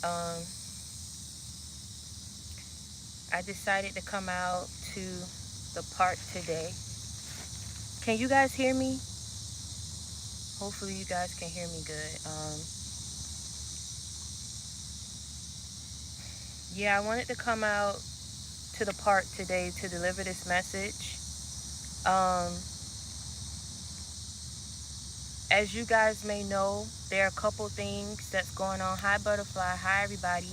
Um, I decided to come out to the park today. Can you guys hear me? Hopefully you guys can hear me good. Yeah, I wanted to come out to the park today to deliver this message. Um, as you guys may know, there are a couple things that's going on. Hi, Butterfly. Hi, everybody.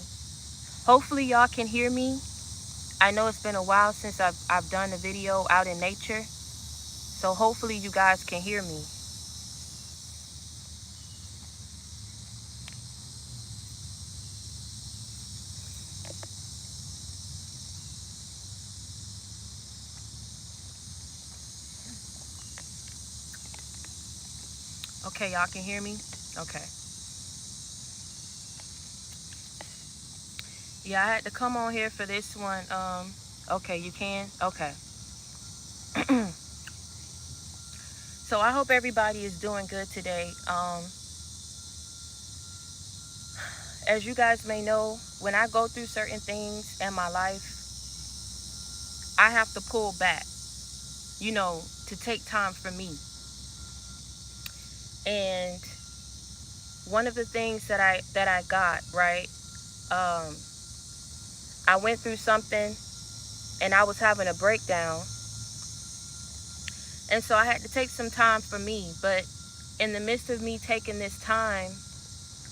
Hopefully y'all can hear me. I know it's been a while since I've done a video out in nature. So hopefully you guys can hear me. Okay, y'all can hear me? Okay. Yeah, I had to come on here for this one. Okay, you can? Okay. So I hope everybody is doing good today. As you guys may know, when I go through certain things in my life, I have to pull back, to take time for me. And one of the things that I got, right? Um, I went through something and I was having a breakdown. And so I had to take some time for me. But in the midst of me taking this time,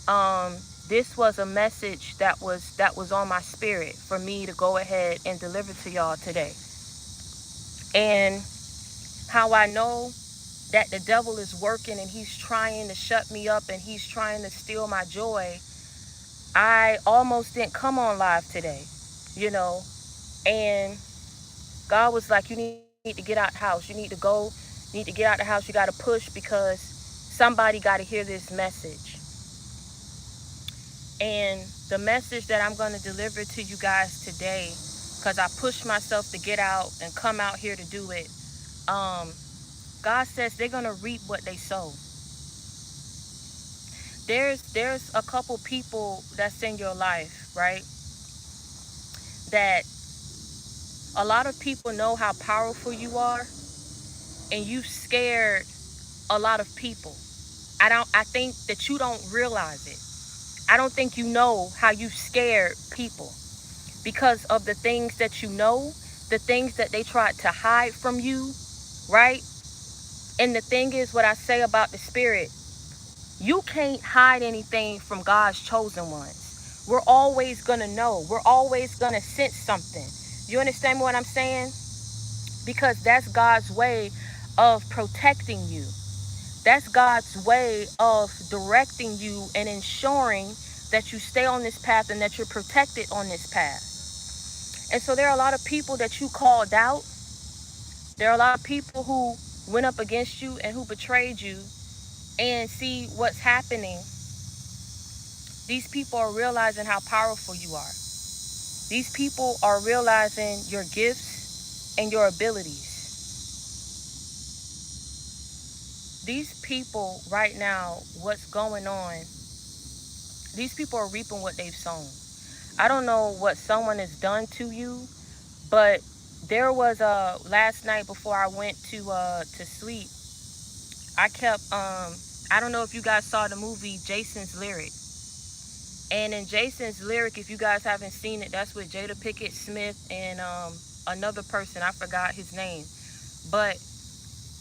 um, this was a message that was on my spirit for me to go ahead and deliver to y'all today. And how I know that the devil is working and he's trying to shut me up and he's trying to steal my joy, I almost didn't come on live today, you know. And God was like, you need to get out the house. You need to go, you need to get out the house. You got to push because somebody got to hear this message. And the message that I'm going to deliver to you guys today, because I pushed myself to get out and come out here to do it, um, God says they're going to reap what they sow. There's a couple people that's in your life, right? That a lot of people know how powerful you are, and you've scared a lot of people. I think that you don't realize it. I don't think you know how you've scared people because of the things that you know, the things that they tried to hide from you, right? And the thing is, what I say about the spirit, you can't hide anything from God's chosen ones. We're always going to know. We're always going to sense something. You understand what I'm saying? Because that's God's way of protecting you. That's God's way of directing you and ensuring that you stay on this path and that you're protected on this path. And so there are a lot of people that you called out. There are a lot of people who went up against you and who betrayed you. And see what's happening. These people are realizing how powerful you are. These people are realizing your gifts and your abilities. These people right now, what's going on, these people are reaping what they've sown. I don't know what someone has done to you, but there was last night before I went to sleep, I kept I don't know if you guys saw the movie Jason's Lyric. And in Jason's Lyric, if you guys haven't seen it, that's with Jada Pickett Smith and another person, I forgot his name. But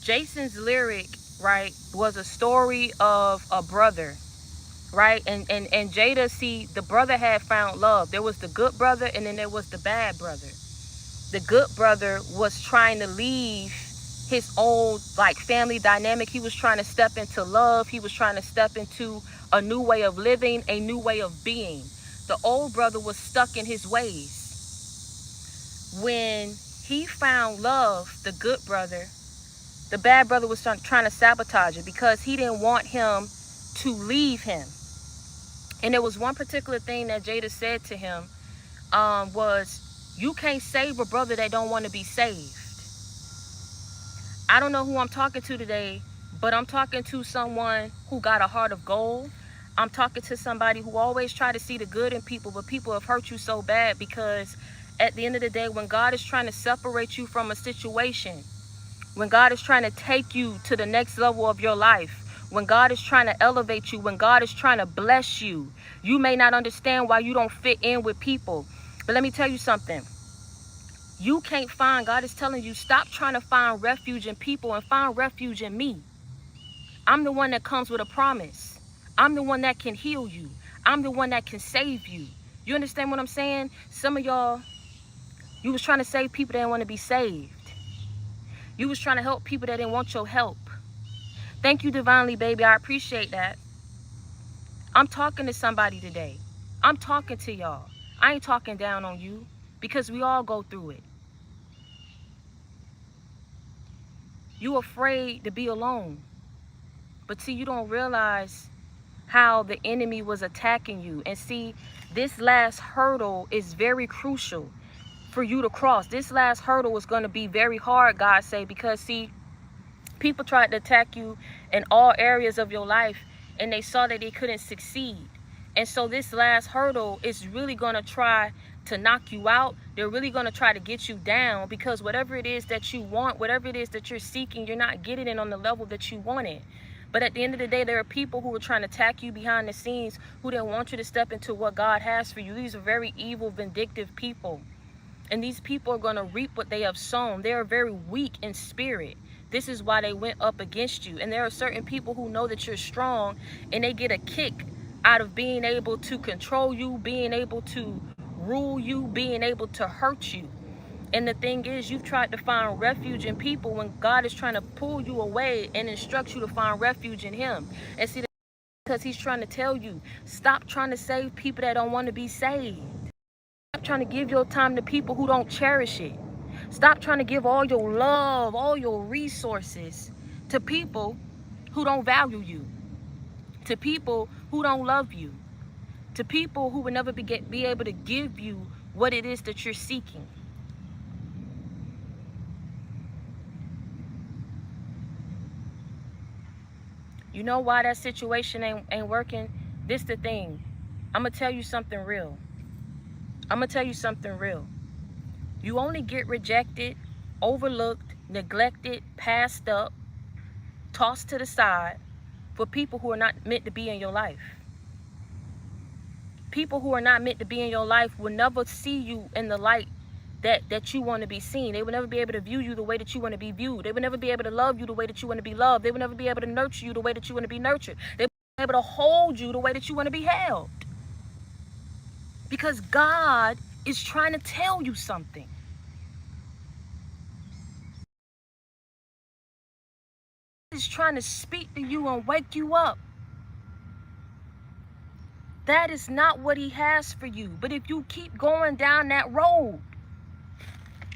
Jason's Lyric, right, was a story of a brother, right? And Jada, see, the brother had found love. There was the good brother and then there was the bad brother. The good brother was trying to leave his old like family dynamic. He was trying to step into love. He was trying to step into a new way of living, a new way of being. The old brother was stuck in his ways. When he found love, the good brother, the bad brother was trying to sabotage it because he didn't want him to leave him. And there was one particular thing that Jada said to him, was, you can't save a brother that don't want to be saved. I don't know who I'm talking to today, but I'm talking to someone who got a heart of gold. I'm talking to somebody who always try to see the good in people, but people have hurt you so bad, because at the end of the day, when God is trying to separate you from a situation, when God is trying to take you to the next level of your life, when God is trying to elevate you, when God is trying to bless you, you may not understand why you don't fit in with people. But let me tell you something. You can't find, God is telling you, stop trying to find refuge in people and find refuge in me. I'm the one that comes with a promise. I'm the one that can heal you. I'm the one that can save you. You understand what I'm saying? Some of y'all, you was trying to save people that didn't want to be saved. You was trying to help people that didn't want your help. Thank you, Divinely, baby. I appreciate that. I'm talking to somebody today. I'm talking to y'all. I ain't talking down on you, because we all go through it. You afraid to be alone. But see, you don't realize how the enemy was attacking you. And see, this last hurdle is very crucial for you to cross. This last hurdle is going to be very hard, God say, because see, people tried to attack you in all areas of your life, and they saw that they couldn't succeed. And so this last hurdle is really going to try to knock you out. They're really going to try to get you down, because whatever it is that you want, whatever it is that you're seeking, you're not getting it on the level that you want it. But at the end of the day, there are people who are trying to attack you behind the scenes, who don't want you to step into what God has for you. These are very evil, vindictive people. And these people are going to reap what they have sown. They are very weak in spirit. This is why they went up against you. And there are certain people who know that you're strong, and they get a kick out of being able to control you, being able to rule you, being able to hurt you. And the thing is, you've tried to find refuge in people when God is trying to pull you away and instruct you to find refuge in him. And see, because he's trying to tell you, stop trying to save people that don't want to be saved. Stop trying to give your time to people who don't cherish it. Stop trying to give all your love, all your resources to people who don't value you, to people who don't love you, to people who will never be able to give you what it is that you're seeking. You know why that situation ain't working? This the thing. I'm going to tell you something real. I'm going to tell you something real. You only get rejected, overlooked, neglected, passed up, tossed to the side for people who are not meant to be in your life. People who are not meant to be in your life will never see you in the light that you want to be seen. They will never be able to view you the way that you want to be viewed. They will never be able to love you the way that you want to be loved. They will never be able to nurture you the way that you want to be nurtured. They will never be able to hold you the way that you want to be held. Because God is trying to tell you something. God is trying to speak to you and wake you up. That is not what he has for you. But if you keep going down that road,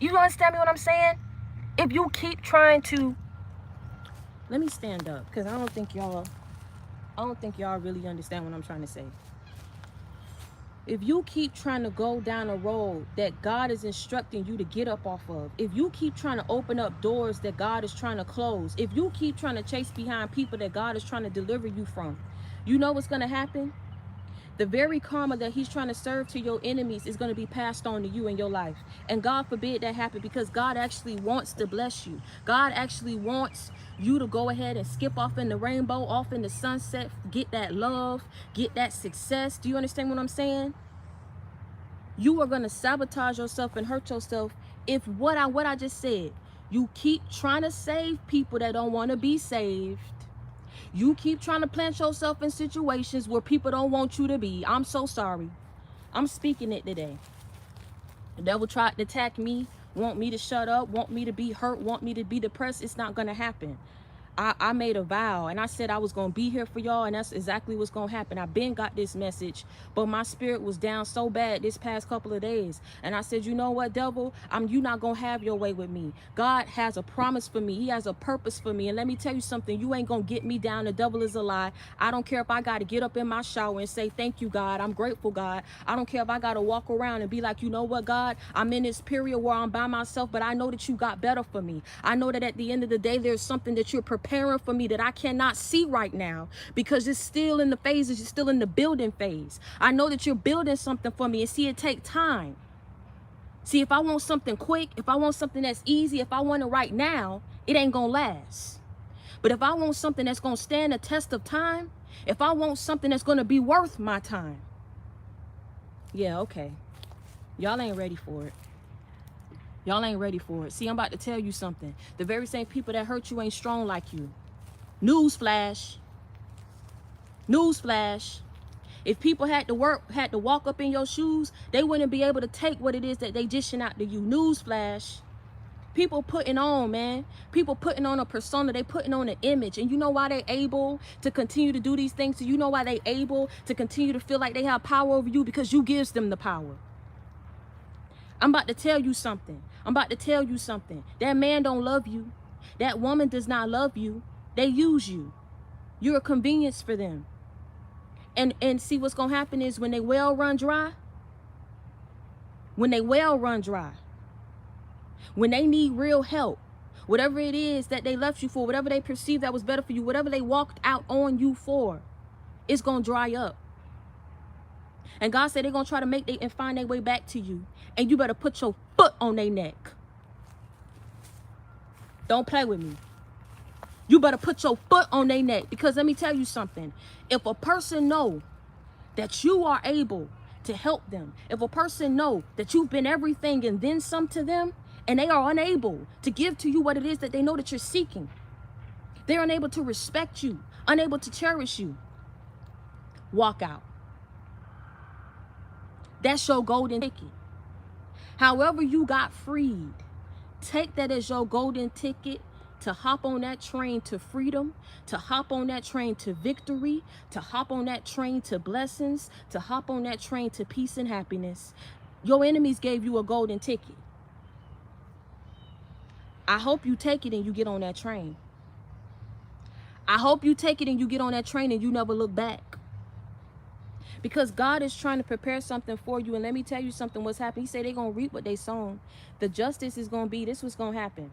you understand me what I'm saying? If you keep trying to, let me stand up, because I don't think y'all really understand what I'm trying to say. If you keep trying to go down a road that God is instructing you to get up off of, if you keep trying to open up doors that God is trying to close, if you keep trying to chase behind people that God is trying to deliver you from, you know what's going to happen? The very karma that he's trying to serve to your enemies is going to be passed on to you in your life. And God forbid that happen, because God actually wants to bless you. God actually wants you to go ahead and skip off in the rainbow, off in the sunset, get that love, get that success. Do you understand what I'm saying? You are going to sabotage yourself and hurt yourself if what I just said, you keep trying to save people that don't want to be saved. You keep trying to plant yourself in situations where people don't want you to be. I'm so sorry. I'm speaking it today. The devil tried to attack me, want me to shut up, want me to be hurt, want me to be depressed. It's not going to happen. I made a vow, and I said I was going to be here for y'all, and that's exactly what's going to happen. I've been got this message, but my spirit was down so bad this past couple of days. And I said, you know what, devil? You not going to have your way with me. God has a promise for me. He has a purpose for me. And let me tell you something. You ain't going to get me down. The devil is a lie. I don't care if I got to get up in my shower and say, thank you, God. I'm grateful, God. I don't care if I got to walk around and be like, you know what, God? I'm in this period where I'm by myself, but I know that you got better for me. I know that at the end of the day, there's something that you're prepared preparing for me that I cannot see right now because it's still in the phases, it's still in the building phase. I know that you're building something for me, and see, it take time. See, if I want something quick, if I want something that's easy, if I want it right now, it ain't gonna last. But if I want something that's gonna stand the test of time, if I want something that's gonna be worth my time, yeah, okay. Y'all ain't ready for it. Y'all ain't ready for it. See, I'm about to tell you something. The very same people that hurt you ain't strong like you. Newsflash. Newsflash. If people had to walk up in your shoes, they wouldn't be able to take what it is that they dishing out to you. Newsflash. People putting on, man. People putting on a persona. They putting on an image. And you know why they able to continue to do these things? So you know why they able to continue to feel like they have power over you? Because you gives them the power. I'm about to tell you something. I'm about to tell you something. That man don't love you. That woman does not love you. They use you. You're a convenience for them. And see, what's going to happen is when they well run dry, when they need real help, whatever it is that they left you for, whatever they perceived that was better for you, whatever they walked out on you for, it's going to dry up. And God said they're going to try to and find their way back to you. And you better put your foot on their neck. Don't play with me. You better put your foot on their neck. Because let me tell you something. If a person know that you are able to help them, if a person know that you've been everything and then some to them, and they are unable to give to you what it is that they know that you're seeking, they're unable to respect you, unable to cherish you, walk out. That's your golden ticket. However you got freed, take that as your golden ticket to hop on that train to freedom, to hop on that train to victory, to hop on that train to blessings, to hop on that train to peace and happiness. Your enemies gave you a golden ticket. I hope you take it and you get on that train. I hope you take it and you get on that train and you never look back. Because God is trying to prepare something for you. And let me tell you something, what's happening. He said they're going to reap what they sown. The justice is going to be, this what's going to happen.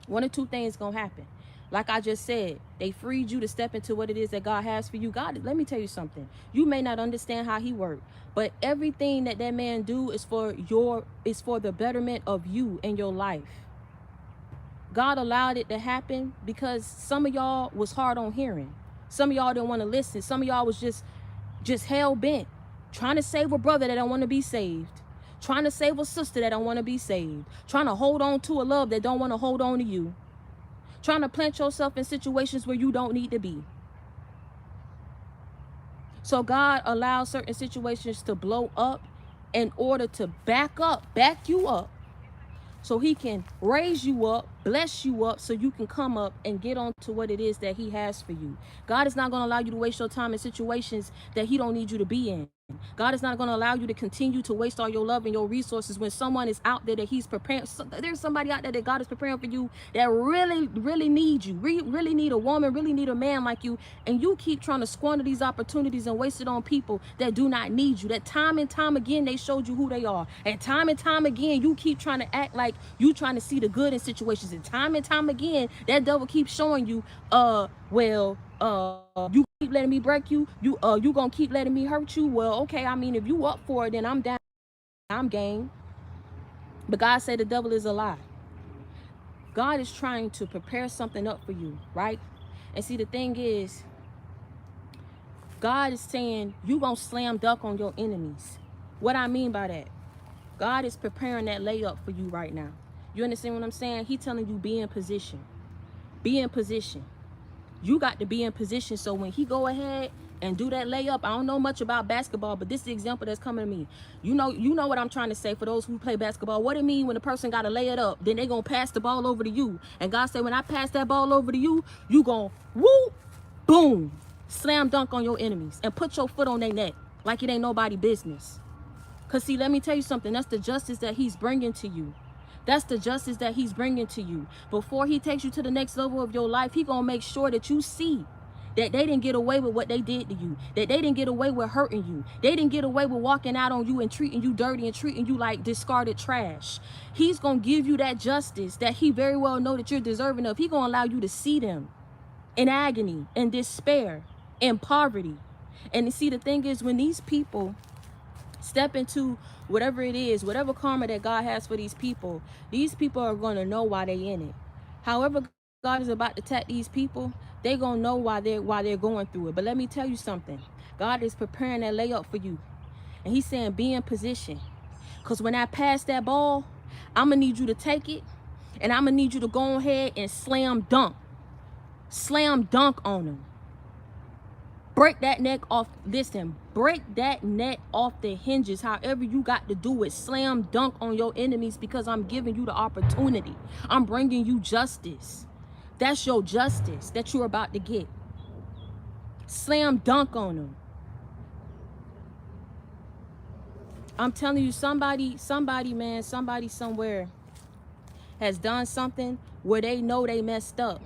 One or two things going to happen. Like I just said, they freed you to step into what it is that God has for you. God, let me tell you something. You may not understand how he worked, but everything that man do is for the betterment of you and your life. God allowed it to happen because some of y'all was hard on hearing. Some of y'all didn't want to listen. Some of y'all was just hell-bent, trying to save a brother that don't want to be saved, trying to save a sister that don't want to be saved, trying to hold on to a love that don't want to hold on to you, trying to plant yourself in situations where you don't need to be. So God allows certain situations to blow up in order to back you up, so he can raise you up, bless you up, so you can come up and get on to what it is that he has for you. God is not going to allow you to waste your time in situations that he don't need you to be in. God is not going to allow you to continue to waste all your love and your resources when someone is out there that he's preparing. There's somebody out there that God is preparing for you that really, really needs you, really need a woman, really need a man like you. And you keep trying to squander these opportunities and waste it on people that do not need you. That time and time again, they showed you who they are. And time again, you keep trying to act like you trying to see the good in situations. And time again, that devil keeps showing you, you keep letting me break you, you gonna keep letting me hurt you. Well, okay, I mean, if you up for it, then I'm down, I'm game. But God said the devil is a lie. God is trying to prepare something up for you, right? And see, the thing is, God is saying you gonna slam dunk on your enemies. What I mean by that, God is preparing that layup for you right now. You understand what I'm saying? He telling you be in position. Be in position. You got to be in position, so when he go ahead and do that layup, I don't know much about basketball, but this is the example that's coming to me. You know what I'm trying to say for those who play basketball. What it mean when the person got to lay it up, then they gonna pass the ball over to you. And God said, when I pass that ball over to you, you gonna whoop, boom, slam dunk on your enemies and put your foot on their neck like it ain't nobody business. Because see, let me tell you something. That's the justice that he's bringing to you. That's the justice that he's bringing to you. Before he takes you to the next level of your life, he gonna make sure that you see that they didn't get away with what they did to you, that they didn't get away with hurting you, they didn't get away with walking out on you and treating you dirty and treating you like discarded trash. He's gonna give you that justice that he very well know that you're deserving of. He gonna allow you to see them in agony, in despair, in poverty. And see, the thing is, when these people step into whatever it is, whatever karma that God has for these people are going to know why they in it. However God is about to attack these people, they going to know why they're going through it. But let me tell you something. God is preparing that layup for you. And he's saying, be in position. Because when I pass that ball, I'm going to need you to take it. And I'm going to need you to go ahead and slam dunk. Slam dunk on them. Break that neck off. Listen, break that neck off the hinges. However you got to do it. Slam dunk on your enemies, because I'm giving you the opportunity. I'm bringing you justice. That's your justice that you're about to get. Slam dunk on them. I'm telling you, somebody, man, somebody somewhere has done something where they know they messed up.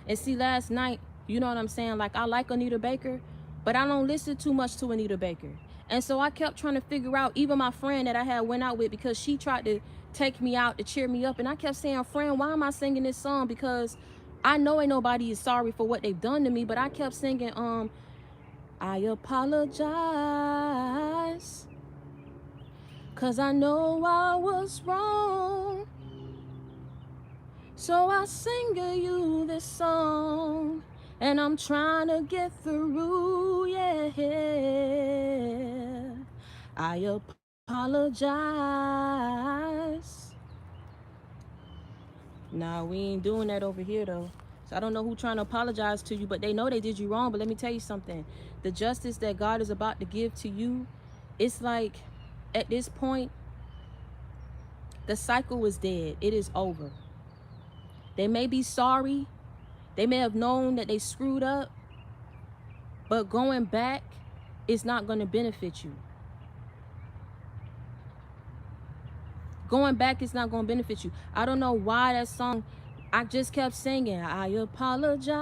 And see, last night, you know what I'm saying? Like, I like Anita Baker, but I don't listen too much to Anita Baker. And so I kept trying to figure out, even my friend that I had went out with, because she tried to take me out to cheer me up. And I kept saying, friend, why am I singing this song? Because I know ain't nobody is sorry for what they've done to me. But I kept singing, I apologize, 'cause I know I was wrong. So I sing you this song, and I'm trying to get through, yeah. I apologize. Nah, we ain't doing that over here, though. So I don't know who trying to apologize to you, but they know they did you wrong. But let me tell you something. The justice that God is about to give to you, it's like, at this point, the cycle is dead. It is over. They may be sorry. They may have known that they screwed up. But going back is not going to benefit you. Going back is not going to benefit you. I don't know why that song, I just kept singing, I apologize,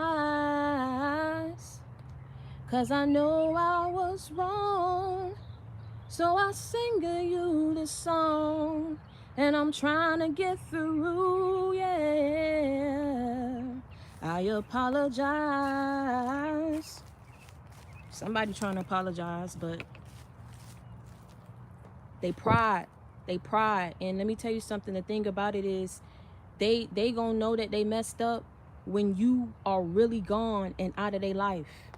'cause I know I was wrong. So I sing you this song, and I'm trying to get through, yeah. I apologize. Somebody trying to apologize, but they pride. And let me tell you something. The thing about it is, they gonna know that they messed up when you are really gone and out of their life.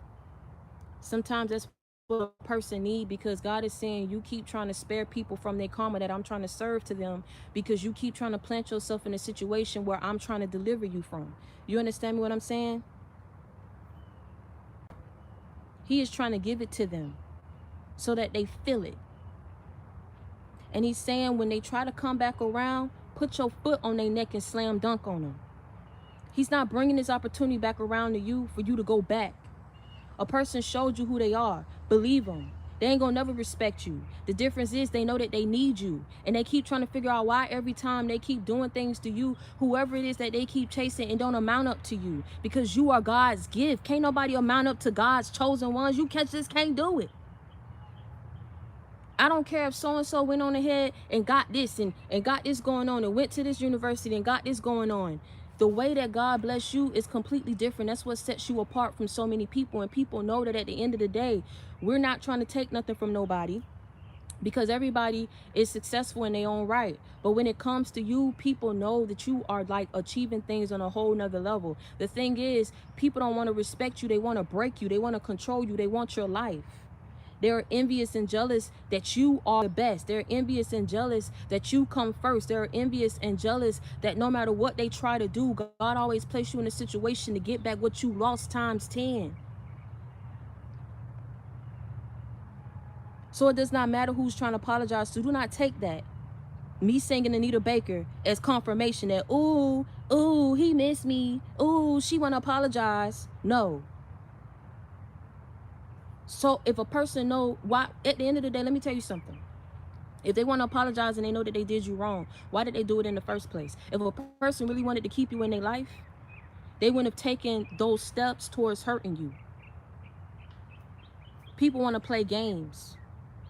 Sometimes that's what a person need, because God is saying, you keep trying to spare people from their karma that I'm trying to serve to them, because you keep trying to plant yourself in a situation where I'm trying to deliver you from. You understand me what I'm saying? He is trying to give it to them so that they feel it. And he's saying, when they try to come back around, put your foot on their neck and slam dunk on them. He's not bringing this opportunity back around to you for you to go back. A person showed you who they are. Believe them. They ain't gonna never respect you. The difference is they know that they need you. And they keep trying to figure out why every time they keep doing things to you, whoever it is that they keep chasing, and don't amount up to you. Because you are God's gift. Can't nobody amount up to God's chosen ones. You just can't do it. I don't care if so-and-so went on ahead and got this and got this going on and went to this university and got this going on. The way that God bless you is completely different. That's what sets you apart from so many people. And people know that at the end of the day, we're not trying to take nothing from nobody, because everybody is successful in their own right. But when it comes to you, people know that you are like achieving things on a whole nother level. The thing is, people don't want to respect you. They want to break you. They want to control you. They want your life. They're envious and jealous that you are the best. They're envious and jealous that you come first. They're envious and jealous that no matter what they try to do, God always placed you in a situation to get back what you lost times 10. So it does not matter who's trying to apologize to. Do not take that, me singing Anita Baker, as confirmation that, ooh, he missed me. Ooh, she want to apologize. No. So if a person know why, at the end of the day, let me tell you something. If they want to apologize and they know that they did you wrong, why did they do it in the first place? If a person really wanted to keep you in their life, They wouldn't have taken those steps towards hurting you. People want to play games.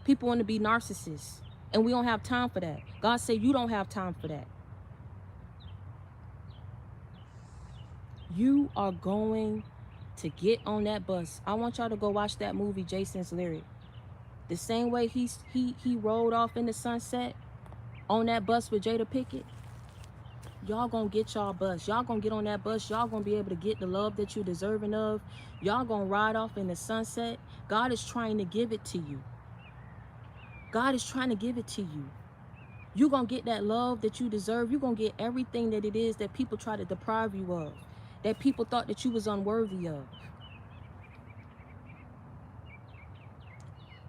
People want to be narcissists. And we don't have time for that. God said you don't have time for that. You are going to get on that bus. I want y'all to go watch that movie, Jason's Lyric. The same way he rolled off in the sunset on that bus with Jada Pinkett. Y'all gonna get y'all bus. Y'all gonna get on that bus. Y'all gonna be able to get the love that you're deserving of. Y'all gonna ride off in the sunset. God is trying to give it to you. God is trying to give it to you. You're gonna get that love that you deserve. You're gonna get everything that it is that people try to deprive you of, that people thought that you was unworthy of.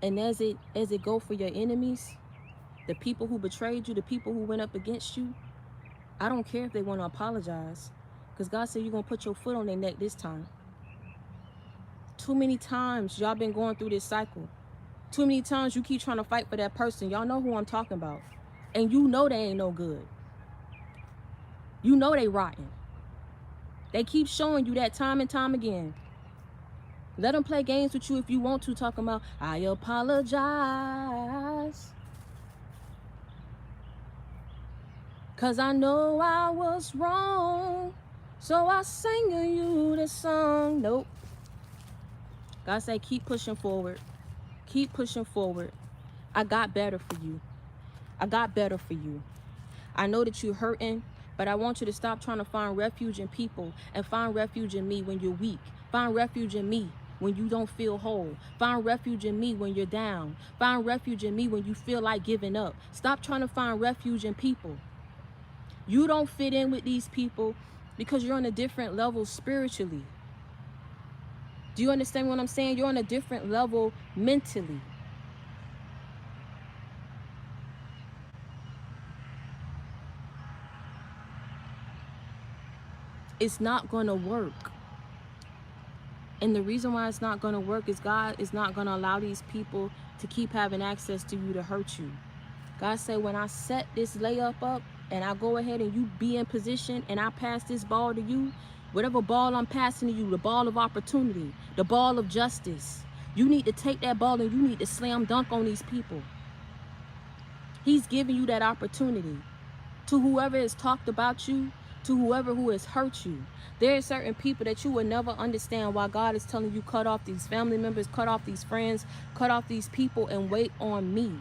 And as it go for your enemies, the people who betrayed you, the people who went up against you, I don't care if they want to apologize, because God said you're going to put your foot on their neck this time. Too many times y'all been going through this cycle. Too many times you keep trying to fight for that person. Y'all know who I'm talking about. And you know they ain't no good. You know they rotten. They keep showing you that time and time again. Let them play games with you if you want to, talking about, I apologize. Cause I know I was wrong, so I sang you this song. Nope. God said, keep pushing forward. Keep pushing forward. I got better for you. I got better for you. I know that you're hurting, but I want you to stop trying to find refuge in people and find refuge in me when you're weak. Find refuge in me when you don't feel whole. Find refuge in me when you're down. Find refuge in me when you feel like giving up. Stop trying to find refuge in people. You don't fit in with these people because you're on a different level spiritually. Do you understand what I'm saying? You're on a different level mentally. It's not going to work. And the reason why it's not going to work is God is not going to allow these people to keep having access to you to hurt you. God said, when I set this layup up and I go ahead and you be in position and I pass this ball to you, whatever ball I'm passing to you, the ball of opportunity, the ball of justice, you need to take that ball and you need to slam dunk on these people. He's giving you that opportunity. To whoever has talked about you, to whoever who has hurt you. There are certain people that you will never understand why God is telling you cut off these family members, cut off these friends, cut off these people and wait on me.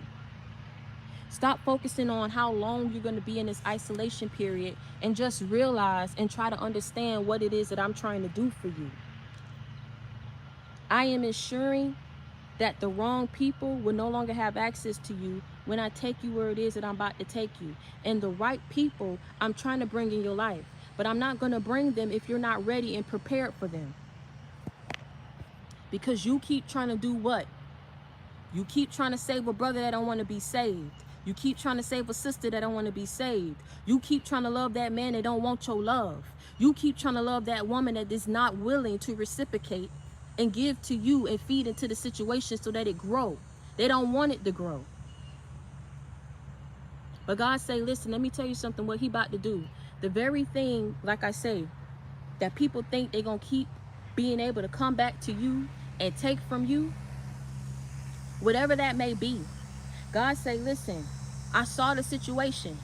Stop focusing on how long you're going to be in this isolation period and just realize and try to understand what it is that I'm trying to do for you. I am ensuring that the wrong people will no longer have access to you when I take you where it is that I'm about to take you. And the right people I'm trying to bring in your life. But I'm not going to bring them if you're not ready and prepared for them. Because you keep trying to do what? You keep trying to save a brother that don't want to be saved. You keep trying to save a sister that don't want to be saved. You keep trying to love that man that don't want your love. You keep trying to love that woman that is not willing to reciprocate and give to you and feed into the situation so that it grow. They don't want it to grow. But God say, listen, let me tell you something, what he about to do. The very thing, like I say, that people think they're going to keep being able to come back to you and take from you, whatever that may be. God say, listen, I saw the situation.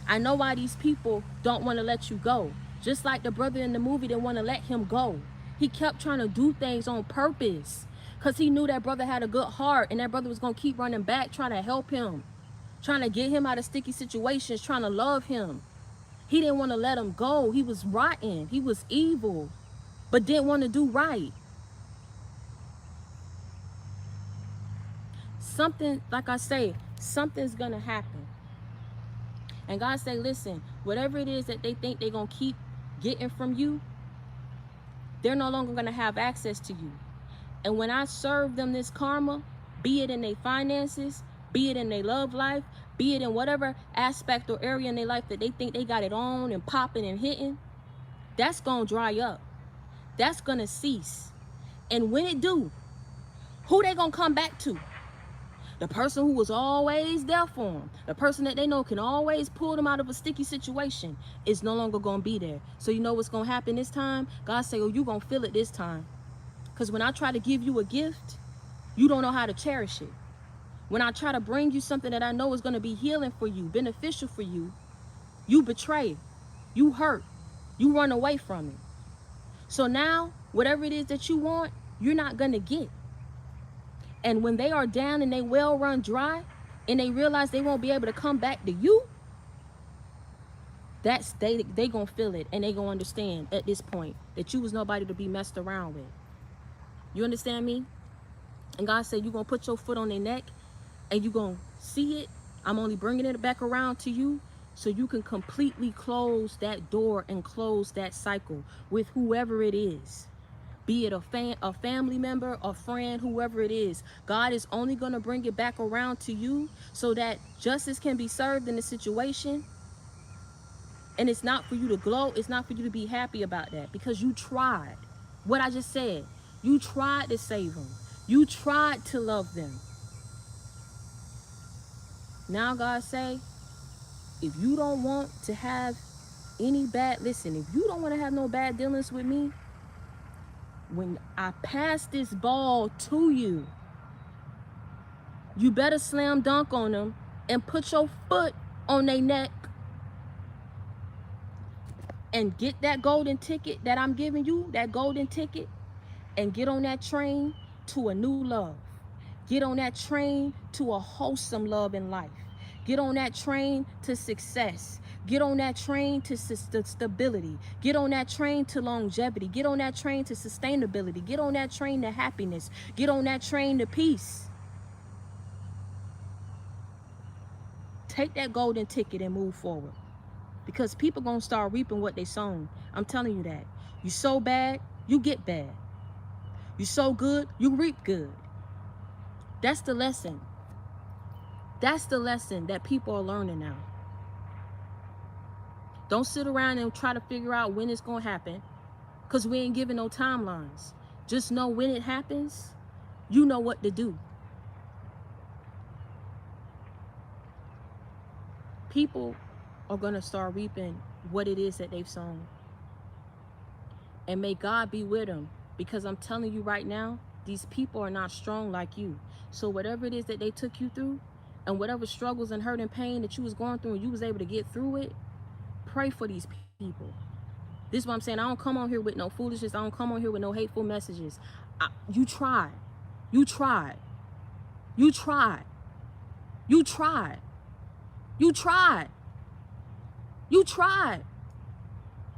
I know why these people don't want to let you go. Just like the brother in the movie didn't want to let him go. He kept trying to do things on purpose because he knew that brother had a good heart and that brother was going to keep running back, trying to help him, trying to get him out of sticky situations, trying to love him. He didn't want to let him go. He was rotten. He was evil, but didn't want to do right. Something, like I say, something's going to happen. And God say, listen, whatever it is that they think they're going to keep getting from you, they're no longer going to have access to you. And when I serve them this karma, be it in their finances, be it in their love life, be it in whatever aspect or area in their life that they think they got it on and popping and hitting, that's going to dry up. That's going to cease. And when it do, who they going to come back to? The person who was always there for them, the person that they know can always pull them out of a sticky situation, is no longer going to be there. So you know what's going to happen this time? God say, oh, you're going to feel it this time. Because when I try to give you a gift, you don't know how to cherish it. When I try to bring you something that I know is going to be healing for you, beneficial for you, you betray, you hurt, you run away from it. So now, whatever it is that you want, you're not going to get. And when they are down and they well run dry, and they realize they won't be able to come back to you, that's they gonna feel it, and they gonna understand at this point that you was nobody to be messed around with. You understand me? And God said you're gonna put your foot on their neck, and you're gonna see it. I'm only bringing it back around to you so you can completely close that door and close that cycle with whoever it is. Be it a family member, a friend, whoever it is. God is only going to bring it back around to you so that justice can be served in the situation. And it's not for you to gloat. It's not for you to be happy about that, because you tried. What I just said, you tried to save them. You tried to love them. Now God say, if you don't want to have any bad, listen, if you don't want to have no bad dealings with me, when I pass this ball to you, you better slam dunk on them and put your foot on their neck and get that golden ticket that I'm giving you, that golden ticket, and get on that train to a new love. Get on that train to a wholesome love in life. Get on that train to success. Get on that train to stability. Get on that train to longevity. Get on that train to sustainability. Get on that train to happiness. Get on that train to peace. Take that golden ticket and move forward, because people gonna start reaping what they sown. I'm telling you that. You sow bad, you get bad. You sow good, you reap good. That's the lesson. That's the lesson that people are learning now. Don't sit around and try to figure out when it's gonna happen, because we ain't giving no timelines. Just know when it happens, you know what to do. People are going to start reaping what it is that they've sown. And may God be with them, because I'm telling you right now, these people are not strong like you. So whatever it is that they took you through, and whatever struggles and hurt and pain that you was going through and you was able to get through it, pray for these people. This is what I'm saying. I don't come on here with no foolishness. I don't come on here with no hateful messages. You tried. You tried. You tried. You tried. You tried. You tried.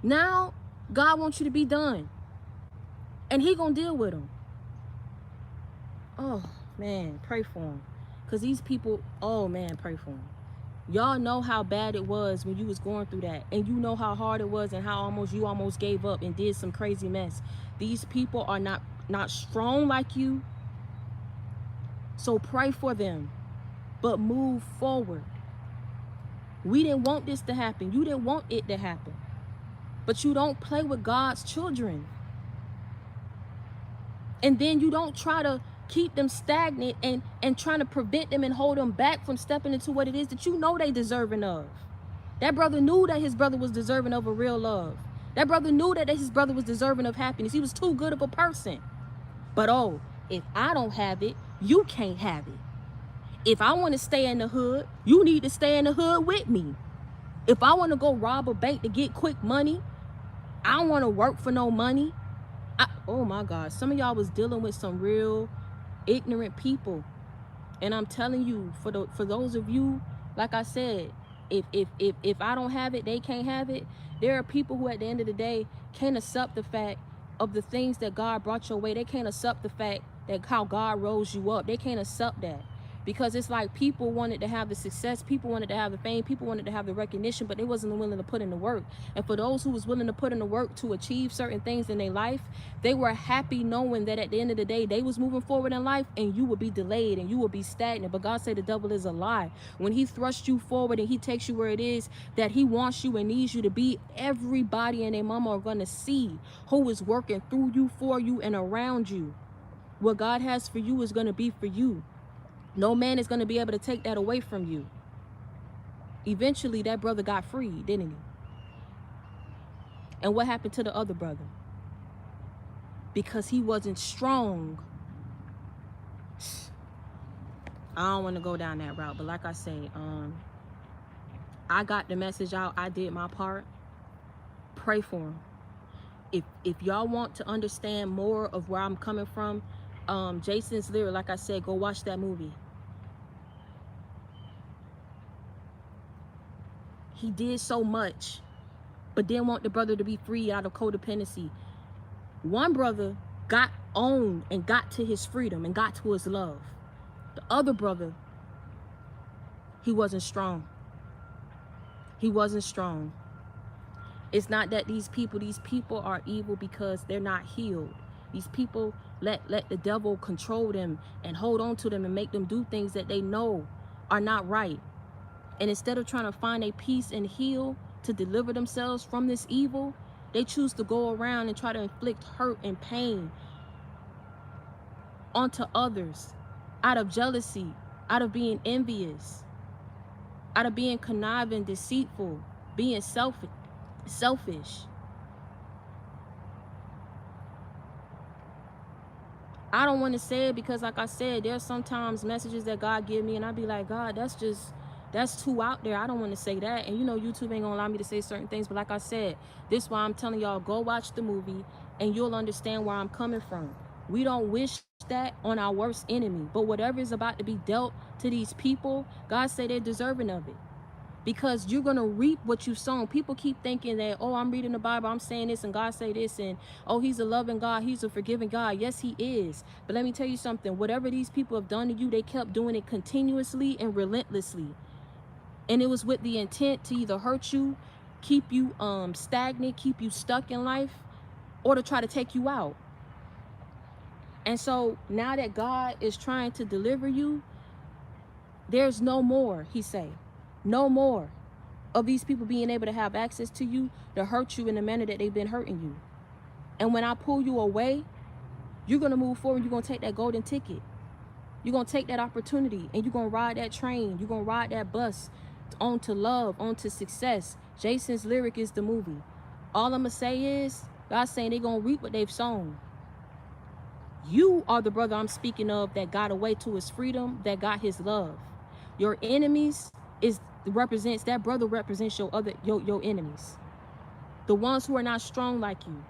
Now, God wants you to be done. And he gonna deal with them. Oh, man, pray for them. Because these people, oh, man, pray for them. Y'all know how bad it was when you was going through that. And you know how hard it was and how you almost gave up and did some crazy mess. These people are not strong like you. So pray for them. But move forward. We didn't want this to happen. You didn't want it to happen. But you don't play with God's children. And then you don't try to keep them stagnant and trying to prevent them and hold them back from stepping into what it is that you know they deserving of. That brother knew that his brother was deserving of a real love. That brother knew that his brother was deserving of happiness. He was too good of a person. But oh, if I don't have it, you can't have it. If I want to stay in the hood, you need to stay in the hood with me. If I want to go rob a bank to get quick money, I don't want to work for no money. Oh my God, some of y'all was dealing with some real ignorant people. And I'm telling you, for those of you, like I said, if I don't have it, they can't have it. There are people who at the end of the day can't accept the fact of the things that God brought your way. They can't accept the fact that how God rose you up. They can't accept that. Because it's like people wanted to have the success, people wanted to have the fame, people wanted to have the recognition, but they wasn't willing to put in the work. And for those who was willing to put in the work to achieve certain things in their life, they were happy knowing that at the end of the day, they was moving forward in life and you would be delayed and you would be stagnant. But God said the devil is a lie. When he thrusts you forward and he takes you where it is that he wants you and needs you to be, everybody and their mama are going to see who is working through you, for you, and around you. What God has for you is going to be for you. No man is going to be able to take that away from you. Eventually, that brother got freed, didn't he? And what happened to the other brother? Because he wasn't strong. I don't want to go down that route, but like I say, I got the message out. I did my part. Pray for him. If y'all want to understand more of where I'm coming from, Jason's lyric, like I said, go watch that movie. He did so much, but didn't want the brother to be free out of codependency. One brother got owned and got to his freedom and got to his love. The other brother, he wasn't strong. He wasn't strong. It's not that these people are evil because they're not healed. These people let the devil control them and hold on to them and make them do things that they know are not right. And instead of trying to find a peace and heal to deliver themselves from this evil, they choose to go around and try to inflict hurt and pain onto others out of jealousy, out of being envious, out of being conniving, deceitful, being selfish. I don't want to say it because, like I said, there's sometimes messages that God give me and I be like, God, that's too out there. I don't want to say that. And you know, YouTube ain't gonna allow me to say certain things, but like I said, this is why I'm telling y'all, go watch the movie and you'll understand where I'm coming from. We don't wish that on our worst enemy, but whatever is about to be dealt to these people, God say they're deserving of it. Because you're going to reap what you've sown. People keep thinking that, oh, I'm reading the Bible, I'm saying this, and God say this, and oh, he's a loving God, he's a forgiving God. Yes, he is. But let me tell you something. Whatever these people have done to you, they kept doing it continuously and relentlessly. And it was with the intent to either hurt you, keep you stagnant, keep you stuck in life, or to try to take you out. And so now that God is trying to deliver you, there's no more, he say. No more of these people being able to have access to you to hurt you in the manner that they've been hurting you. And when I pull you away, you're going to move forward. You're going to take that golden ticket. You're going to take that opportunity and you're going to ride that train. You're going to ride that bus on to love, on to success. Jason's lyric is the movie. All I'm going to say is, God's saying they're going to reap what they've sown. You are the brother I'm speaking of that got away to his freedom, that got his love. Your enemies that brother represents your enemies. The ones who are not strong like you.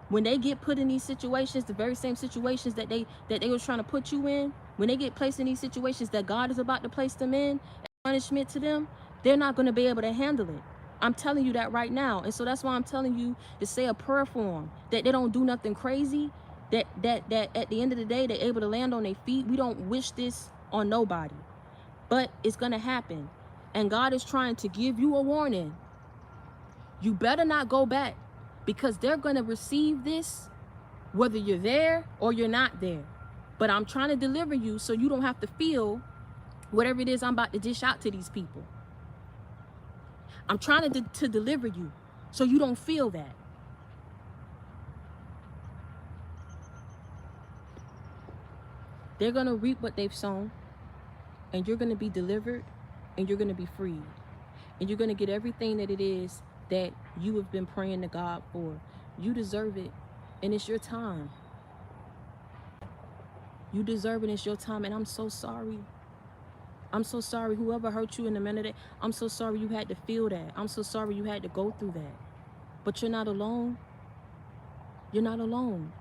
When they get put in these situations, the very same situations that they were trying to put you in, when they get placed in these situations that God is about to place them in, as punishment to them, they're not going to be able to handle it. I'm telling you that right now. And so that's why I'm telling you to say a prayer for them, that they don't do nothing crazy, that at the end of the day, they're able to land on their feet. We don't wish this on nobody. But it's going to happen. And God is trying to give you a warning. You better not go back, because they're going to receive this whether you're there or you're not there. But I'm trying to deliver you so you don't have to feel whatever it is I'm about to dish out to these people. I'm trying to deliver you so you don't feel that. They're going to reap what they've sown. And you're going to be delivered and you're going to be freed. And you're going to get everything that it is that you have been praying to God for. You deserve it. And it's your time. You deserve it. It's your time. And I'm so sorry. I'm so sorry. Whoever hurt you in the minute, I'm so sorry you had to feel that. I'm so sorry you had to go through that. But you're not alone. You're not alone.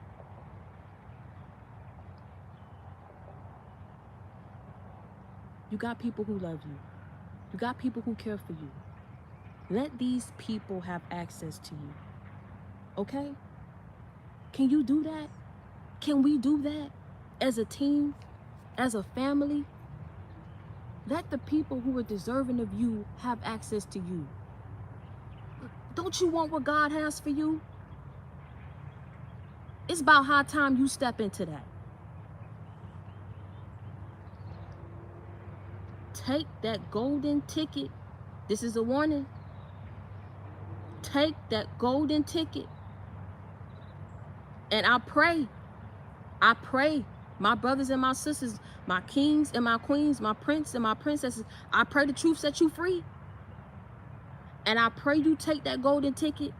You got people who love you. You got people who care for you. Let these people have access to you. Okay? Can you do that? Can we do that as a team, as a family? Let the people who are deserving of you have access to you. Don't you want what God has for you? It's about high time you step into that. Take that golden ticket. This is a warning. Take that golden ticket. And I pray My brothers and my sisters, my kings and my queens, my prince and my princesses, I pray the truth set you free. And I pray you take that golden ticket,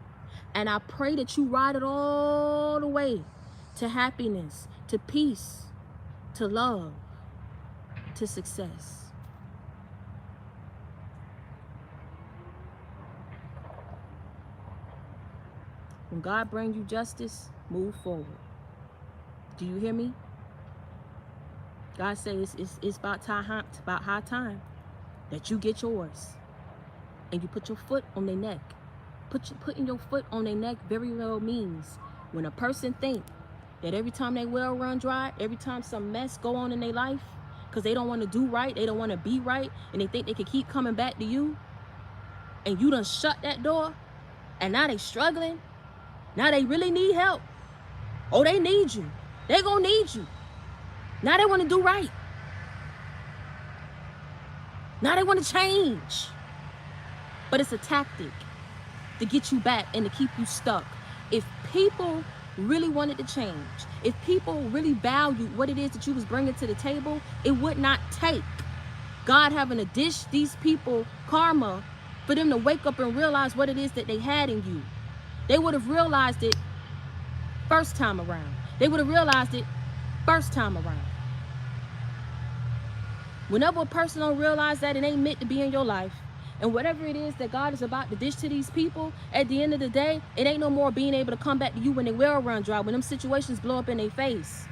and I pray that you ride it all the way to happiness, to peace, to love, to success. When God brings you justice, move forward. Do you hear me? God says it's about high time that you get yours, and you put your foot on their neck. Putting your foot on their neck very well means when a person think that every time they well run dry, every time some mess go on in their life, because they don't want to do right, they don't want to be right, and they think they can keep coming back to you, and you done shut that door, and now they struggling. Now they really need help. Oh, they need you. They gonna need you. Now they want to do right. Now they want to change. But it's a tactic to get you back and to keep you stuck. If people really wanted to change, if people really valued what it is that you was bringing to the table, it would not take God having to dish these people karma for them to wake up and realize what it is that they had in you. They would have realized it first time around. They would have realized it first time around. Whenever a person don't realize that, it ain't meant to be in your life. And whatever it is that God is about to dish to these people, at the end of the day, it ain't no more being able to come back to you when they well run dry, when them situations blow up in their face.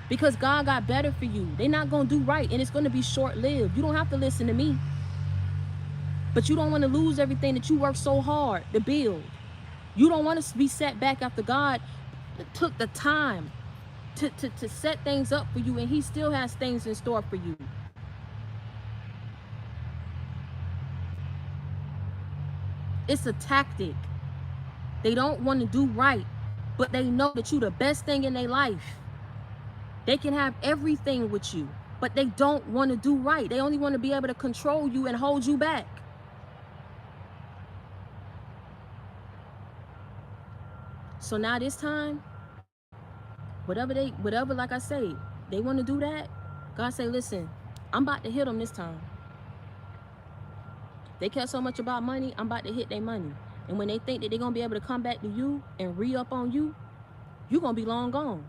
Because God got better for you. They're not going to do right, and it's going to be short-lived. You don't have to listen to me. But you don't want to lose everything that you worked so hard to build. You don't want to be set back after God took the time to set things up for you, and he still has things in store for you. It's a tactic. They don't want to do right, but they know that you're the best thing in their life. They can have everything with you, but they don't want to do right. They only want to be able to control you and hold you back. So now this time, whatever, like I say, they want to do that, God say, listen, I'm about to hit them this time. They care so much about money, I'm about to hit their money. And when they think that they're going to be able to come back to you and re-up on you, you're going to be long gone.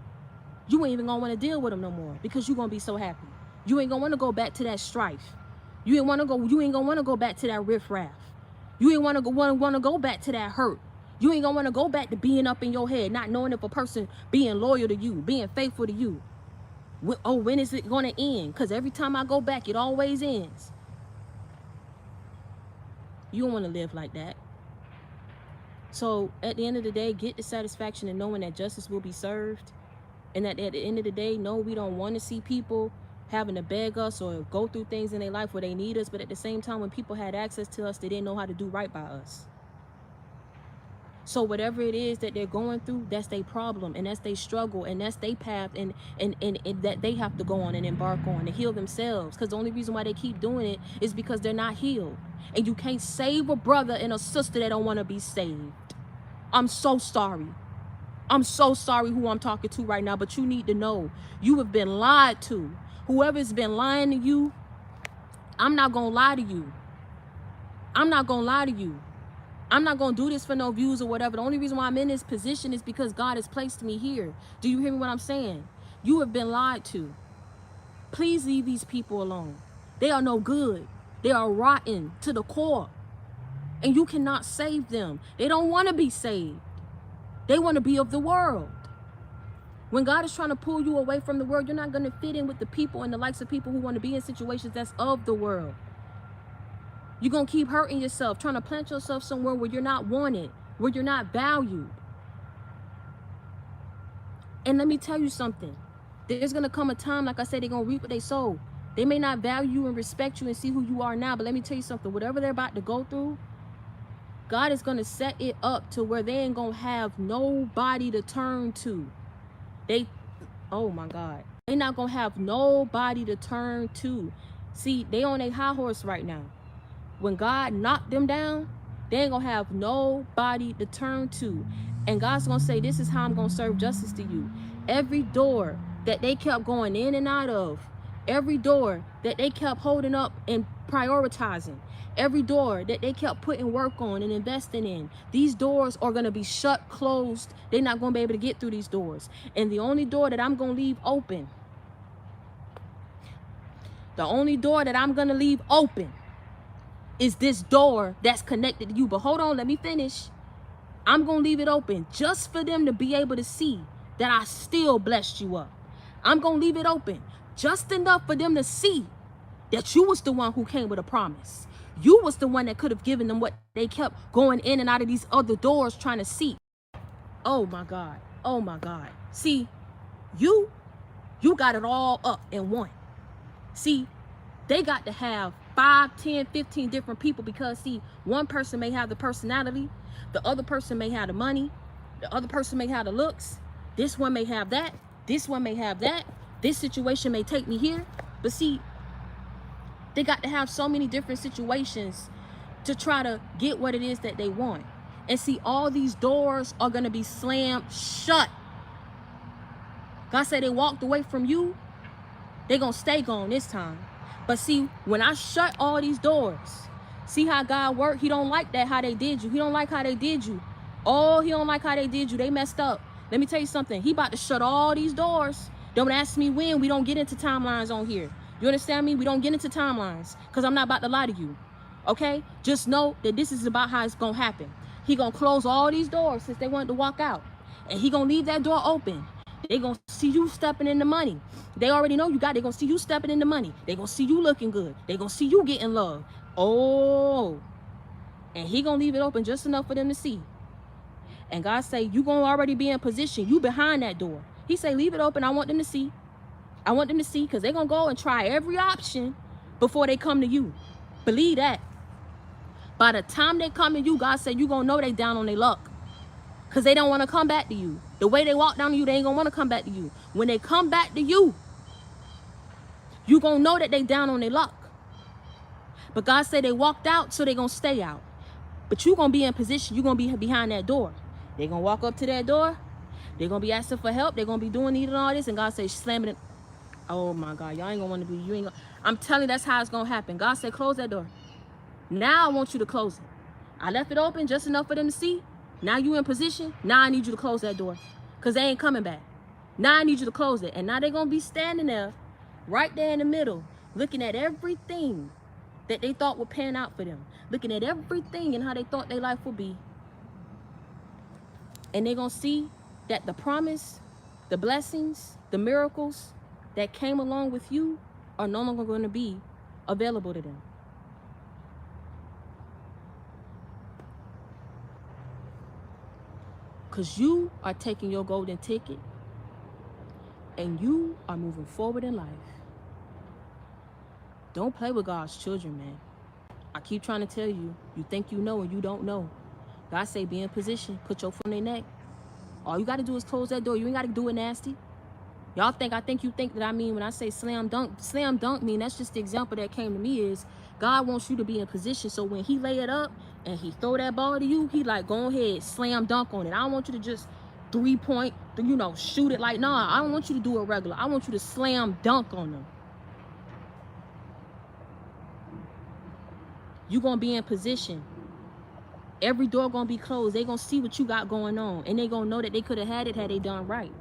You ain't even going to want to deal with them no more because you're going to be so happy. You ain't going to want to go back to that strife. You ain't going to want to go back to that riffraff. You ain't want to go back to that hurt. You ain't going to want to go back to being up in your head, not knowing if a person being loyal to you, being faithful to you. When is it going to end? Because every time I go back, it always ends. You don't want to live like that. So at the end of the day, get the satisfaction in knowing that justice will be served. And that at the end of the day, no, we don't want to see people having to beg us or go through things in their life where they need us. But at the same time, when people had access to us, they didn't know how to do right by us. So whatever it is that they're going through, that's their problem, and that's their struggle, and that's their path, and that they have to go on and embark on to heal themselves. Because the only reason why they keep doing it is because they're not healed. And you can't save a brother and a sister that don't want to be saved. I'm so sorry. I'm so sorry who I'm talking to right now, but you need to know you have been lied to. Whoever's been lying to you, I'm not going to lie to you. I'm not going to lie to you. I'm not going to do this for no views or whatever. The only reason why I'm in this position is because God has placed me here. Do you hear me what I'm saying? You have been lied to. Please leave these people alone. They are no good. They are rotten to the core. And you cannot save them. They don't want to be saved. They want to be of the world. When God is trying to pull you away from the world, you're not going to fit in with the people and the likes of people who want to be in situations that's of the world. You're going to keep hurting yourself, trying to plant yourself somewhere where you're not wanted, where you're not valued. And let me tell you something. There's going to come a time, like I said, they're going to reap what they sow. They may not value you and respect you and see who you are now, but let me tell you something. Whatever they're about to go through, God is going to set it up to where they ain't going to have nobody to turn to. Oh my God. They're not going to have nobody to turn to. See, they on a high horse right now. When God knocked them down, they ain't going to have nobody to turn to. And God's going to say, this is how I'm going to serve justice to you. Every door that they kept going in and out of, every door that they kept holding up and prioritizing, every door that they kept putting work on and investing in, these doors are going to be shut, closed. They're not going to be able to get through these doors. And the only door that I'm going to leave open, the only door that I'm going to leave open is this door that's connected to you. But hold on, let me finish. I'm going to leave it open just for them to be able to see that I still blessed you up. I'm going to leave it open just enough for them to see that you was the one who came with a promise. You was the one that could have given them what they kept going in and out of these other doors trying to see. Oh my God. Oh my God. See, you got it all up in one. See, they got to have 5, 10, 15 different people because, see, one person may have the personality, the other person may have the money, the other person may have the looks, this one may have that, this one may have that, this situation may take me here. But see, they got to have so many different situations to try to get what it is that they want. And see, all these doors are going to be slammed shut. God said they walked away from you, they're going to stay gone this time. But see, when I shut all these doors, see how God worked? He don't like that, how they did you. He don't like how they did you. Oh, he don't like how they did you. They messed up. Let me tell you something. He about to shut all these doors. Don't ask me when. We don't get into timelines on here. You understand me? We don't get into timelines because I'm not about to lie to you. Okay? Just know that this is about how it's going to happen. He going to close all these doors since they wanted to walk out. And he going to leave that door open. They gonna see you stepping in the money. They already know you got it. They gonna see you stepping in the money. They gonna see you looking good. They gonna see you getting love. Oh, and he gonna leave it open just enough for them to see. And God say, you gonna already be in position. You behind that door. He say, leave it open. I want them to see. I want them to see, because they're gonna go and try every option before they come to you. Believe that. By the time they come to you, God said, you gonna know they down on their luck. Because they don't want to come back to you. The way they walk down to you, they ain't going to want to come back to you. When they come back to you, you going to know that they down on their luck. But God said they walked out, so they going to stay out. But you going to be in position. You going to be behind that door. They going to walk up to that door. They're going to be asking for help. They're going to be doing either all this. And God says, slamming it. Oh, my God. Y'all ain't going to want to be. You ain't gonna, I'm telling you, that's how it's going to happen. God said, close that door. Now I want you to close it. I left it open just enough for them to see. Now you in position. Now I need you to close that door, because they ain't coming back. Now I need you to close it. And now they're going to be standing there, right there in the middle, looking at everything that they thought would pan out for them. Looking at everything and how they thought their life would be. And they're going to see that the promise, the blessings, the miracles that came along with you are no longer going to be available to them. Because you are taking your golden ticket and you are moving forward in life. Don't play with God's children, man. I keep trying to tell you, you think you know and you don't know. God say be in position, put your foot on their neck. All you got to do is close that door. You ain't got to do it nasty. Y'all think you think that I mean when I say slam dunk mean, that's just the example that came to me is God wants you to be in position, so when he lay it up and he throw that ball to you, he like, go ahead, slam dunk on it. I don't want you to just 3-point, shoot it like, nah, I don't want you to do it regular. I want you to slam dunk on them. You gonna be in position. Every door gonna be closed. They gonna see what you got going on, and they gonna know that they could have had it had they done right.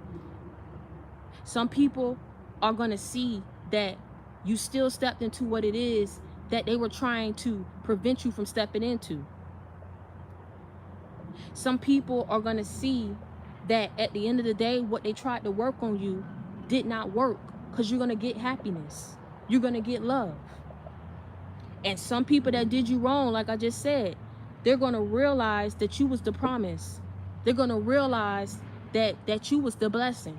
Some people are gonna see that you still stepped into what it is that they were trying to prevent you from stepping into. Some people are going to see that at the end of the day, what they tried to work on you did not work, because you're going to get happiness. You're going to get love. And some people that did you wrong, like I just said, they're going to realize that you was the promise. They're going to realize that you was the blessing.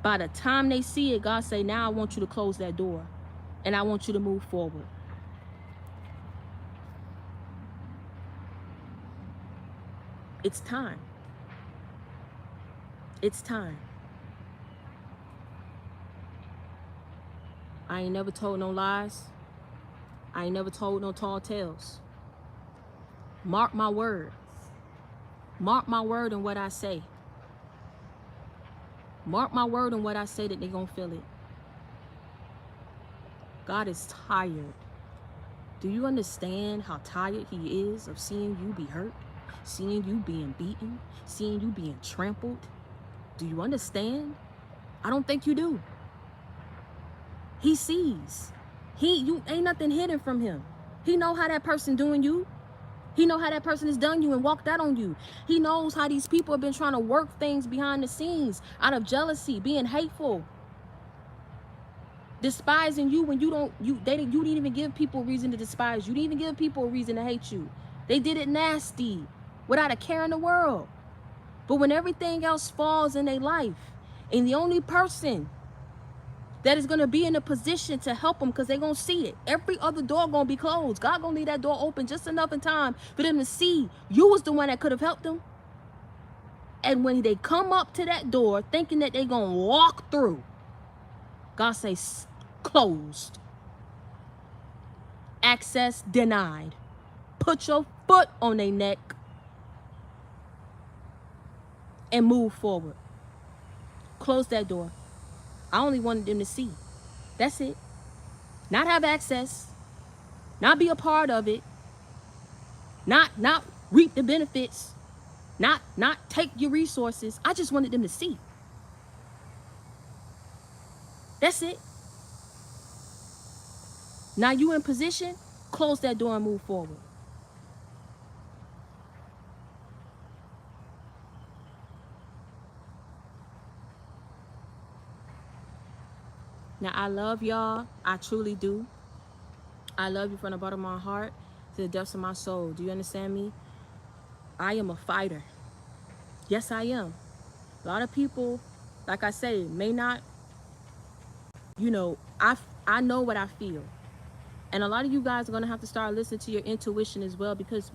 By the time they see it, God say, now I want you to close that door and I want you to move forward. It's time. It's time. I ain't never told no lies. I ain't never told no tall tales. Mark my word. Mark my word and what I say. Mark my word on what I say that they're going to feel it. God is tired. Do you understand how tired he is of seeing you be hurt? Seeing you being beaten? Seeing you being trampled? Do you understand? I don't think you do. He sees. You ain't nothing hidden from him. He know how that person doing you. He know how that person has done you and walked out on you. He knows how these people have been trying to work things behind the scenes out of jealousy, being hateful, despising you when you didn't even give people a reason to despise you. You didn't even give people a reason to hate you. They did it nasty, without a care in the world. But when everything else falls in their life, and the only person that is going to be in a position to help them, because they're going to see it, every other door going to be closed. God going to leave that door open just enough in time for them to see you was the one that could have helped them. And when they come up to that door thinking that they're going to walk through, God says, closed. Access denied. Put your foot on their neck and move forward. Close that door. I only wanted them to see. That's it. Not have access. Not be a part of it. Not reap the benefits. Not take your resources. I just wanted them to see. That's it. Now you in position, close that door and move forward. Now I love y'all. I truly do. I love you from the bottom of my heart to the depths of my soul. Do you understand me? I am a fighter. Yes, I am. A lot of people, like I say, may not, I know what I feel. And a lot of you guys are going to have to start listening to your intuition as well, because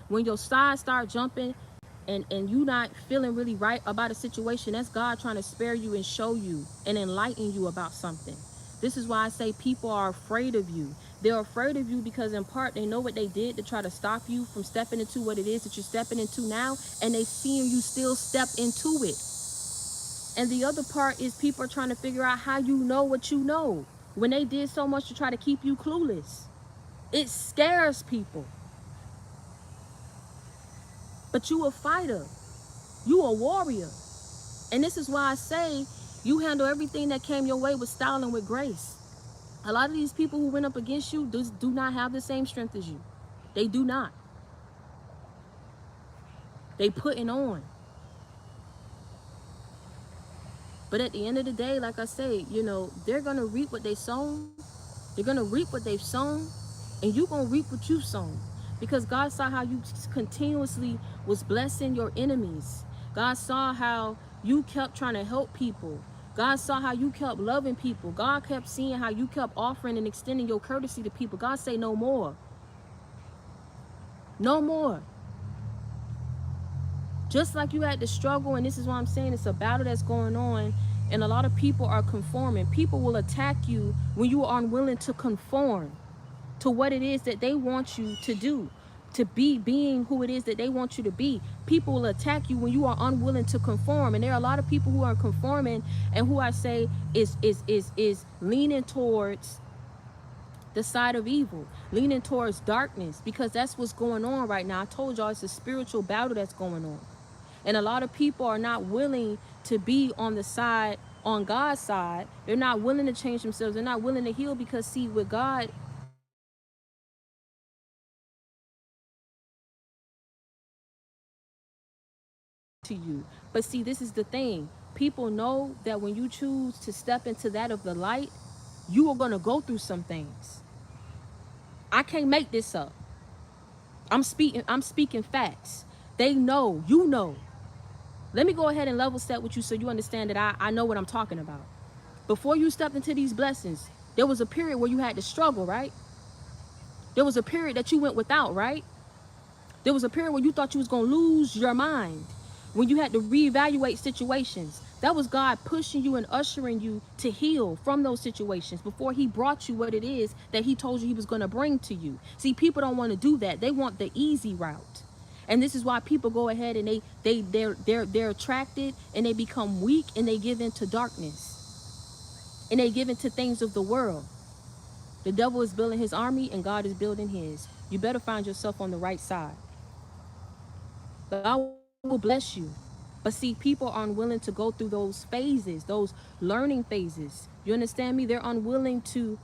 when your sides start jumping and you not feeling really right about a situation, that's God trying to spare you and show you and enlighten you about something. This is why I say people are afraid of you. They're afraid of you because in part they know what they did to try to stop you from stepping into what it is that you're stepping into now, and they seeing you still step into it. And the other part is people are trying to figure out how you know what you know when they did so much to try to keep you clueless. It scares people. But you a fighter. You a warrior. And this is why I say you handle everything that came your way with style and with grace. A lot of these people who went up against you do not have the same strength as you. They do not. They putting on. But at the end of the day, like I say, they're going to reap what they sown. They're going to reap what they've sown. And you're going to reap what you've sown. Because God saw how you continuously was blessing your enemies. God saw how you kept trying to help people. God saw how you kept loving people. God kept seeing how you kept offering and extending your courtesy to people. God say no more. No more. Just like you had to struggle, and this is why I'm saying it's a battle that's going on, and a lot of people are conforming. People will attack you when you are unwilling to conform to what it is that they want you to do, to being who it is that they want you to be. People will attack you when you are unwilling to conform. And there are a lot of people who are conforming and who I say is leaning towards the side of evil, leaning towards darkness, because that's what's going on right now. I told y'all it's a spiritual battle that's going on. And a lot of people are not willing to be on the side, on God's side. They're not willing to change themselves. They're not willing to heal, because see, with God, to you. But see, this is the thing. People know that when you choose to step into that of the light, you are going to go through some things. I can't make this up. I'm speaking facts. They know, you know. Let me go ahead and level set with you so you understand that I know what I'm talking about. Before you stepped into these blessings, there was a period where you had to struggle, right? There was a period that you went without, right? There was a period where you thought you was going to lose your mind, when you had to reevaluate situations. That was God pushing you and ushering you to heal from those situations before he brought you what it is that he told you he was going to bring to you. See, people don't want to do that. They want the easy route. And this is why people go ahead and they're attracted and they become weak and they give into darkness and they give into things of the world. The devil is building his army and God is building his. You better find yourself on the right side. God will bless you. But see, people are unwilling to go through those phases, those learning phases. You understand me? They're unwilling to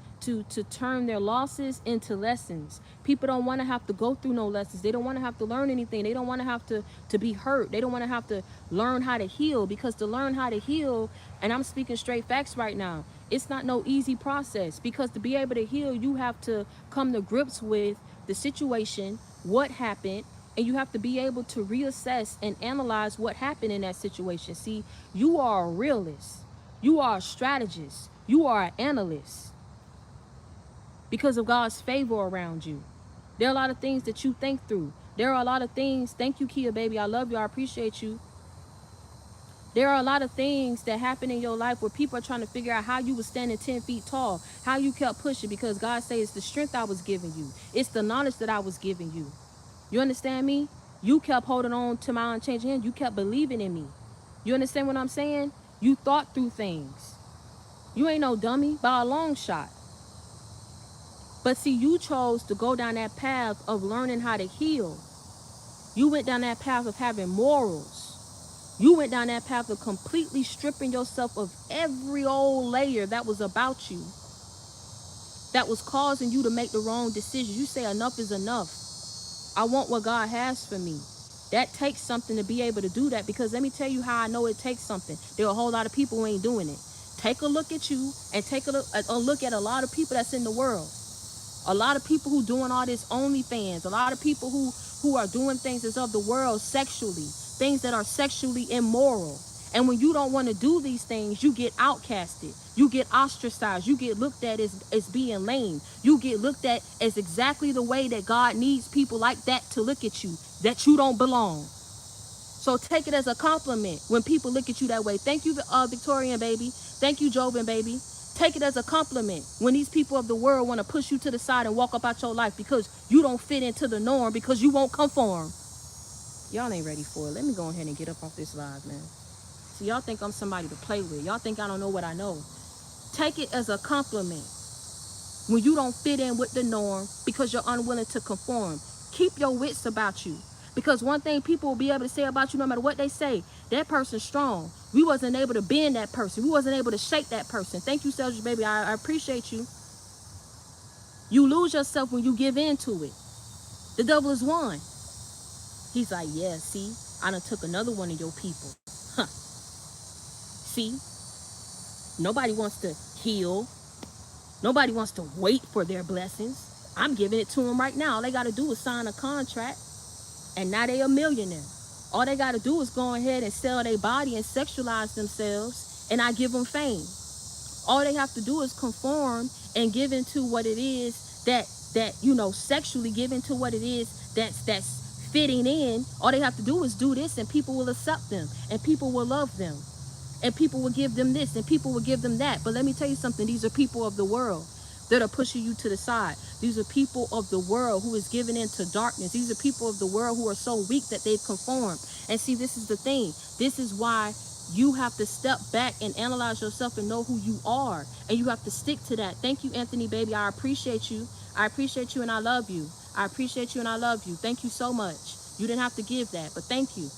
turn their losses into lessons. People don't want to have to go through no lessons. They don't want to have to learn anything. They don't want to have to be hurt. They don't want to have to learn how to heal, because to learn how to heal, and I'm speaking straight facts right now, it's not no easy process, because to be able to heal, you have to come to grips with the situation, what happened, and you have to be able to reassess and analyze what happened in that situation. See, you are a realist. You are a strategist. You are an analyst because of God's favor around you. There are a lot of things that you think through. There are a lot of things. Thank you, Kia, baby. I love you. I appreciate you. There are a lot of things that happen in your life where people are trying to figure out how you were standing 10 feet tall, how you kept pushing, because God says it's the strength I was giving you. It's the knowledge that I was giving you. You understand me? You kept holding on to my unchanging hand. You kept believing in me. You understand what I'm saying? You thought through things. You ain't no dummy by a long shot. But see, you chose to go down that path of learning how to heal. You went down that path of having morals. You went down that path of completely stripping yourself of every old layer that was about you, that was causing you to make the wrong decisions. You say enough is enough. I want what God has for me. That takes something to be able to do that, because let me tell you how I know it takes something. There are a whole lot of people who ain't doing it. Take a look at you and take a look at a lot of people that's in the world. A lot of people who doing all this OnlyFans. A lot of people who are doing things that's of the world sexually. Things that are sexually immoral. And when you don't want to do these things, you get outcasted. You get ostracized. You get looked at as being lame. You get looked at as exactly the way that God needs people like that to look at you, that you don't belong. So take it as a compliment when people look at you that way. Thank you, Victorian baby. Thank you, Jobin baby. Take it as a compliment when these people of the world want to push you to the side and walk up out your life because you don't fit into the norm, because you won't conform. Y'all ain't ready for it. Let me go ahead and get up off this live, man. See, y'all think I'm somebody to play with. Y'all think I don't know what I know. Take it as a compliment when you don't fit in with the norm because you're unwilling to conform. Keep your wits about you. Because one thing people will be able to say about you, no matter what they say, that person's strong. We wasn't able to bend that person. We wasn't able to shake that person. Thank you, Sows, baby. I appreciate you. You lose yourself when you give in to it. The devil is one. He's like, yeah, see, I done took another one of your people. Huh. See, nobody wants to heal. Nobody wants to wait for their blessings. I'm giving it to them right now. All they got to do is sign a contract, and now they a millionaire. All they got to do is go ahead and sell their body and sexualize themselves, and I give them fame. All they have to do is conform and give into what it is that sexually give into what it is that's fitting in. All they have to do is do this, and people will accept them, and people will love them, and people will give them this, and people will give them that. But let me tell you something. These are people of the world that are pushing you to the side. These are people of the world who is giving into darkness. These are people of the world who are so weak that they've conformed. And see, this is the thing. This is why you have to step back and analyze yourself and know who you are. And you have to stick to that. Thank you, Anthony, baby. I appreciate you. I appreciate you and I love you. I appreciate you and I love you. Thank you so much. You didn't have to give that, but thank you.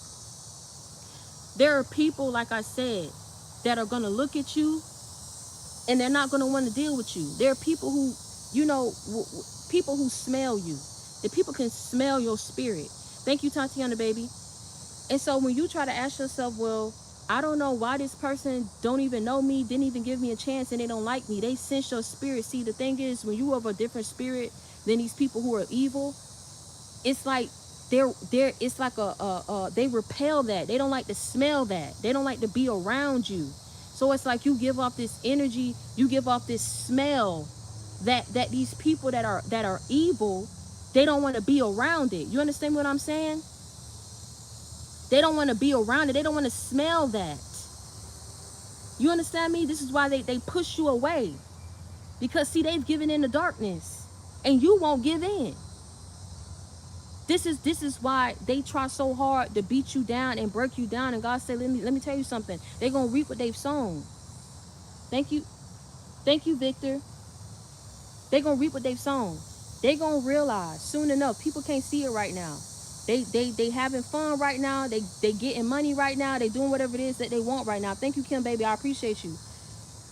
There are people, like I said, that are going to look at you and they're not going to want to deal with you. There are people who, people who smell you. The people can smell your spirit. Thank you, Tatiana, baby. And so when you try to ask yourself, well, I don't know why this person don't even know me, didn't even give me a chance, and they don't like me. They sense your spirit. See, the thing is, when you have a different spirit than these people who are evil, it's like it's like they repel that. They don't like to smell that. They don't like to be around you. So it's like you give off this energy, you give off this smell that these people that are evil, they don't want to be around it. You understand what I'm saying? They don't want to be around it. They don't want to smell that. You understand me? This is why they push you away. Because see, they've given in the darkness and you won't give in. This is why they try so hard to beat you down and break you down. And God said, let me tell you something. They're gonna reap what they've sown. Thank you. Thank you, Victor. They're gonna reap what they've sown. They're gonna realize soon enough. People can't see it right now. They having fun right now. They getting money right now. They doing whatever it is that they want right now. Thank you, Kim, baby. I appreciate you.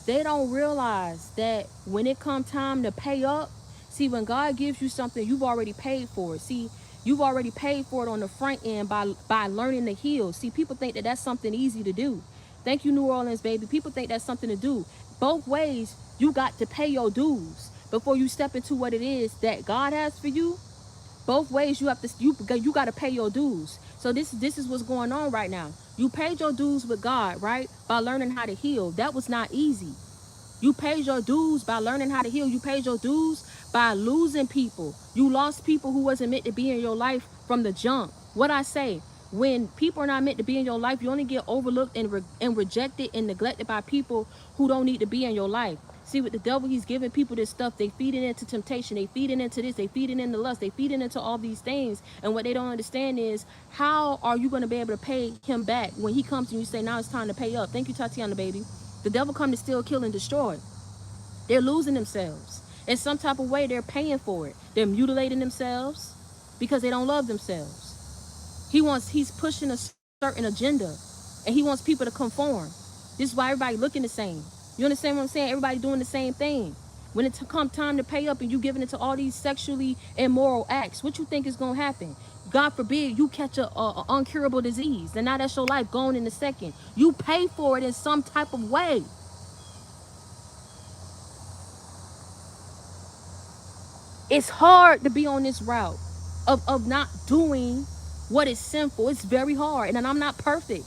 They don't realize that when it come time to pay up, see, when God gives you something, you've already paid for it. See, you've already paid for it on the front end by learning to heal. See, people think that that's something easy to do. Thank you, New Orleans, baby. People think that's something to do. Both ways, you got to pay your dues before you step into what it is that God has for you. Both ways, you have to you got to pay your dues. So this is what's going on right now. You paid your dues with God, right, by learning how to heal. That was not easy. You paid your dues by learning how to heal. You paid your dues by losing people. You lost people who wasn't meant to be in your life from the jump. What I say, when people are not meant to be in your life, you only get overlooked and rejected and neglected by people who don't need to be in your life. See, with the devil, he's giving people this stuff. They feed it into temptation. They feed it into this. They feed it into lust. They feed it into all these things. And what they don't understand is, how are you going to be able to pay him back when he comes and you say, now it's time to pay up? Thank you, Tatiana, baby. The devil come to steal, kill, and destroy. They're losing themselves. In some type of way, they're paying for it. They're mutilating themselves because they don't love themselves. He's pushing a certain agenda, and he wants people to conform. This is why everybody looking the same. You understand what I'm saying? Everybody doing the same thing. When it come time to pay up and you giving it to all these sexually immoral acts, what you think is gonna happen? God forbid you catch a uncurable disease, and now that's your life gone in a second. You pay for it in some type of way. It's hard to be on this route of not doing what is sinful. It's very hard. And I'm not perfect.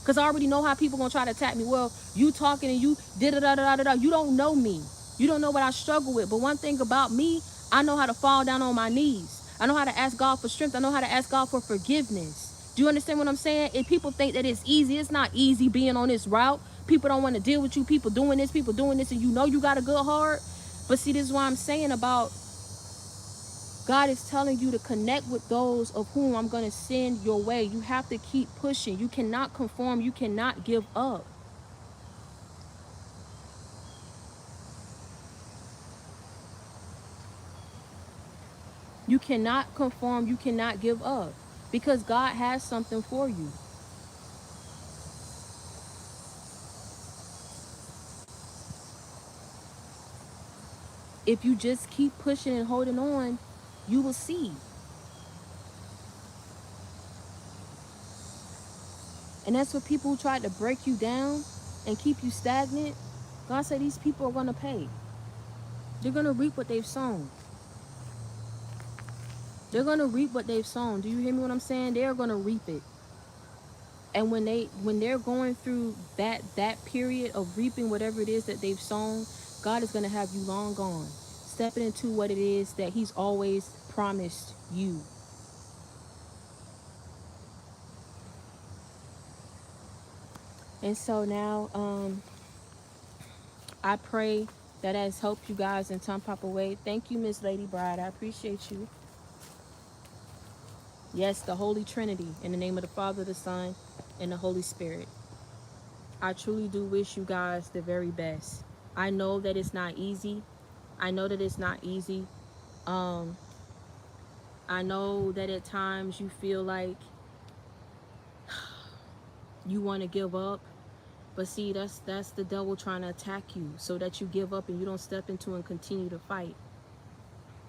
Because I already know how people gonna try to attack me. Well, you talking and you da da da da da da. You don't know me. You don't know what I struggle with. But one thing about me, I know how to fall down on my knees. I know how to ask God for strength. I know how to ask God for forgiveness. Do you understand what I'm saying? If people think that it's easy, it's not easy being on this route. People don't want to deal with you. People doing this, and you know you got a good heart. But see, this is why I'm saying about God is telling you to connect with those of whom I'm going to send your way. You have to keep pushing. You cannot conform. You cannot give up. You cannot conform. You cannot give up because God has something for you. If you just keep pushing and holding on, you will see. And that's what people who try to break you down and keep you stagnant. God said these people are going to pay. They're going to reap what they've sown. They're going to reap what they've sown. Do you hear me what I'm saying? They're going to reap it. And when they're going through that period of reaping whatever it is that they've sown, God is going to have you long gone, stepping into what it is that he's always promised you. And so now, I pray that has helped you guys in some type of way. Thank you, Miss Lady Bride. I appreciate you. Yes, the Holy Trinity, in the name of the Father, the Son, and the Holy Spirit. I truly do wish you guys the very best. I know that it's not easy. I know that it's not easy. Um, I know that at times you feel like you want to give up, but see, that's the devil trying to attack you so that you give up and you don't step into and continue to fight.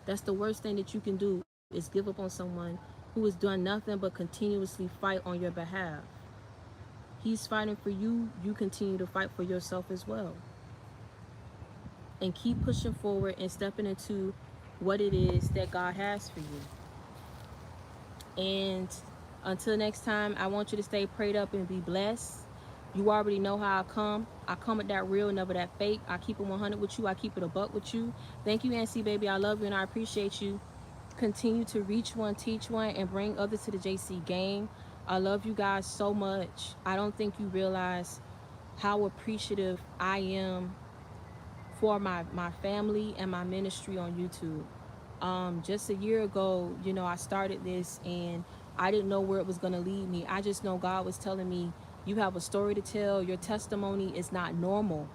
That's the worst thing that you can do is give up on someone who has done nothing but continuously fight on your behalf. He's fighting for you, you continue to fight for yourself as well. And keep pushing forward and stepping into what it is that God has for you. And until next time, I want you to stay prayed up and be blessed. You already know how I come. I come with that real, never that fake. I keep it 100 with you. I keep it a buck with you. Thank you, NC baby. I love you and I appreciate you. Continue to reach one, teach one, and bring others to the JC game. I love you guys so much. I don't think you realize how appreciative I am for my family and my ministry on YouTube. Just a year ago, I started this and I didn't know where it was going to lead me. I just know God was telling me, you have a story to tell. Your testimony is not normal.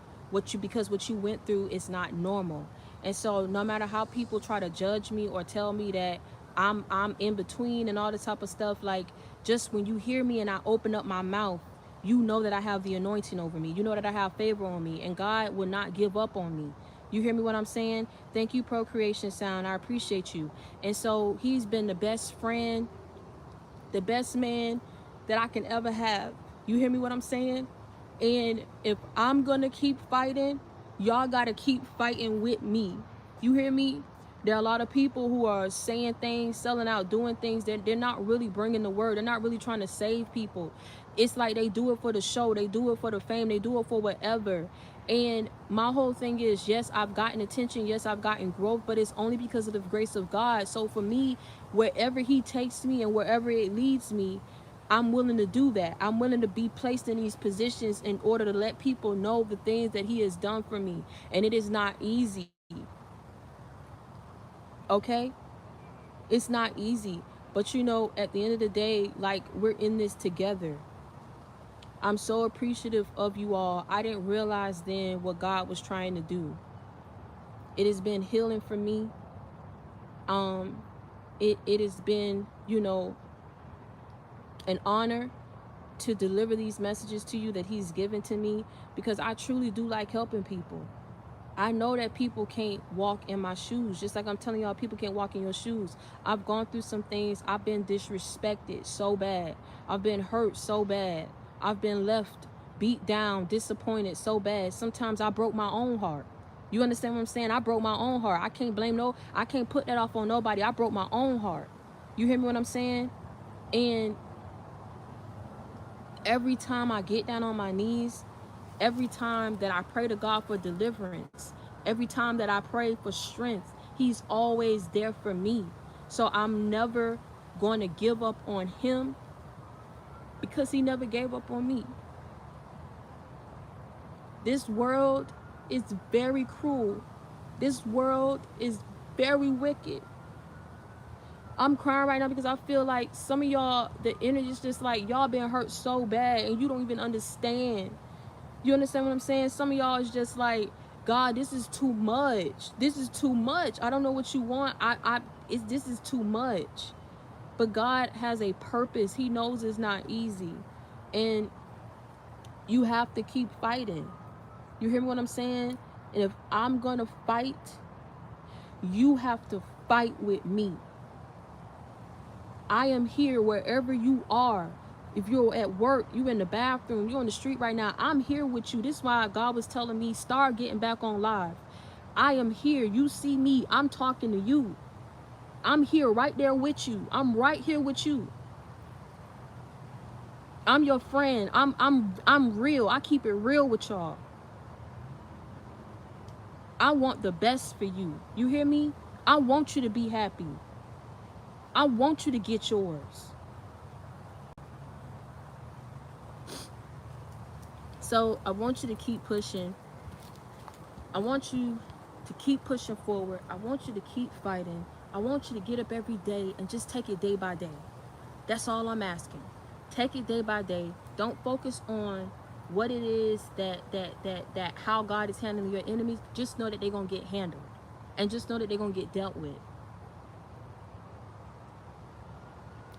Because what you went through is not normal. And so no matter how people try to judge me or tell me that I'm in between and all this type of stuff, like, just when you hear me and I open up my mouth, you know that I have the anointing over me. You know that I have favor on me, and God will not give up on me. You hear me what I'm saying? Thank you, Procreation Sound. I appreciate you. And so he's been the best friend, the best man that I can ever have. You hear me what I'm saying? And if I'm gonna keep fighting, y'all gotta keep fighting with me. You hear me? There are a lot of people who are saying things, selling out, doing things that they're not really bringing the word. They're not really trying to save people. It's like they do it for the show, they do it for the fame, they do it for whatever. And my whole thing is, yes, I've gotten attention, yes, I've gotten growth, but it's only because of the grace of God. So for me, wherever he takes me and wherever it leads me, I'm willing to do that. I'm willing to be placed in these positions in order to let people know the things that he has done for me. And it is not easy. Okay? It's not easy. But at the end of the day, like, we're in this together. I'm so appreciative of you all. I didn't realize then what God was trying to do. It has been healing for me. Um, it has been, an honor to deliver these messages to you that he's given to me, because I truly do like helping people. I know that people can't walk in my shoes, just like I'm telling y'all, people can't walk in your shoes. I've gone through some things. I've been disrespected so bad. I've been hurt so bad. I've been left beat down, disappointed so bad. Sometimes I broke my own heart. You understand what I'm saying? I broke my own heart. I can't put that off on nobody. I broke my own heart. You hear me what I'm saying? And every time I get down on my knees, every time that I pray to God for deliverance, every time that I pray for strength, he's always there for me. So I'm never going to give up on him, because he never gave up on me. This world is very cruel. This world is very wicked. I'm crying right now because I feel like some of y'all, the energy is just like y'all been hurt so bad and you don't even understand. You understand what I'm saying? Some of y'all is just like, God, this is too much. This is too much. I don't know what you want. This is too much. But God has a purpose. He knows it's not easy, and you have to keep fighting. You hear me what I'm saying? And if I'm gonna fight, you have to fight with me. I am here wherever you are. If you're at work, you're in the bathroom, you're on the street right now, I'm here with you. This is why God was telling me, start getting back on live. I am here. You see me. I'm talking to you. I'm here right there with you. I'm right here with you. I'm your friend. I'm real. I keep it real with y'all. I want the best for you. You hear me? I want you to be happy. I want you to get yours. So I want you to keep pushing. I want you to keep pushing forward. I want you to keep fighting. I want you to get up every day and just take it day by day. That's all I'm asking. Take it day by day. Don't focus on what it is that how God is handling your enemies. Just know that they're gonna get handled. And just know that they're gonna get dealt with.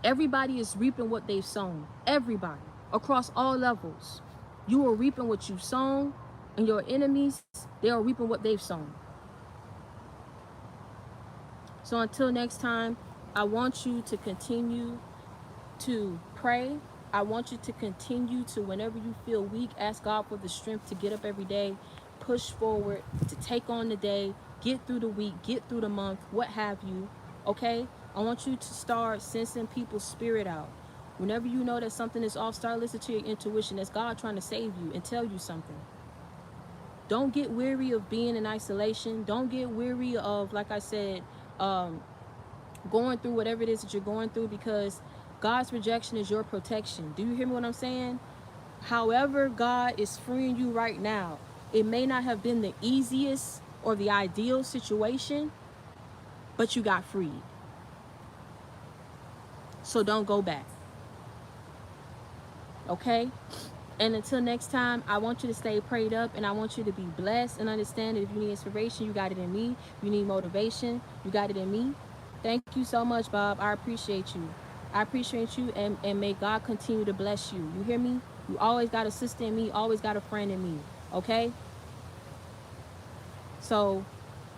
Everybody is reaping what they've sown. Everybody. Across all levels. You are reaping what you've sown, and your enemies, they are reaping what they've sown. So until next time, I want you to continue to pray. I want you to continue to, whenever you feel weak, ask God for the strength to get up every day, push forward, to take on the day, get through the week, get through the month, what have you. Okay? I want you to start sensing people's spirit out. Whenever you know that something is off, start listening to your intuition. That's God trying to save you and tell you something. Don't get weary of being in isolation. Don't get weary of, like I said, going through whatever it is that you're going through, because God's rejection is your protection. Do you hear me what I'm saying? However, God is freeing you right now. It may not have been the easiest or the ideal situation, but you got freed. So don't go back. Okay? And until next time, I want you to stay prayed up, and I want you to be blessed and understand that if you need inspiration, you got it in me. If you need motivation, you got it in me. Thank you so much, Bob. I appreciate you. I appreciate you, and may God continue to bless you. You hear me? You always got a sister in me, always got a friend in me. Okay? So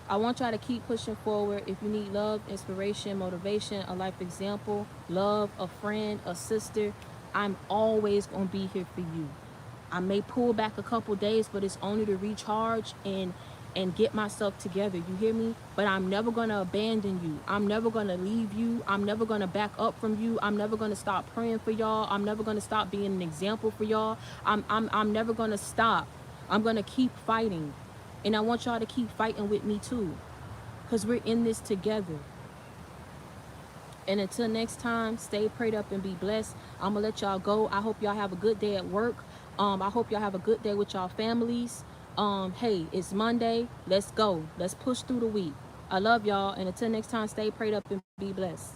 I want y'all to keep pushing forward. If you need love, inspiration, motivation, a life example, love, a friend, a sister, I'm always going to be here for you. I may pull back a couple days, but it's only to recharge and get myself together. You hear me? But I'm never going to abandon you. I'm never going to leave you. I'm never going to back up from you. I'm never going to stop praying for y'all. I'm never going to stop being an example for y'all. I'm never going to stop. I'm going to keep fighting. And I want y'all to keep fighting with me too, because we're in this together. And until next time, stay prayed up and be blessed. I'm gonna let y'all go. I hope y'all have a good day at work. I hope y'all have a good day with y'all families. Hey, it's Monday. Let's go. Let's push through the week. I love y'all. And until next time, stay prayed up and be blessed.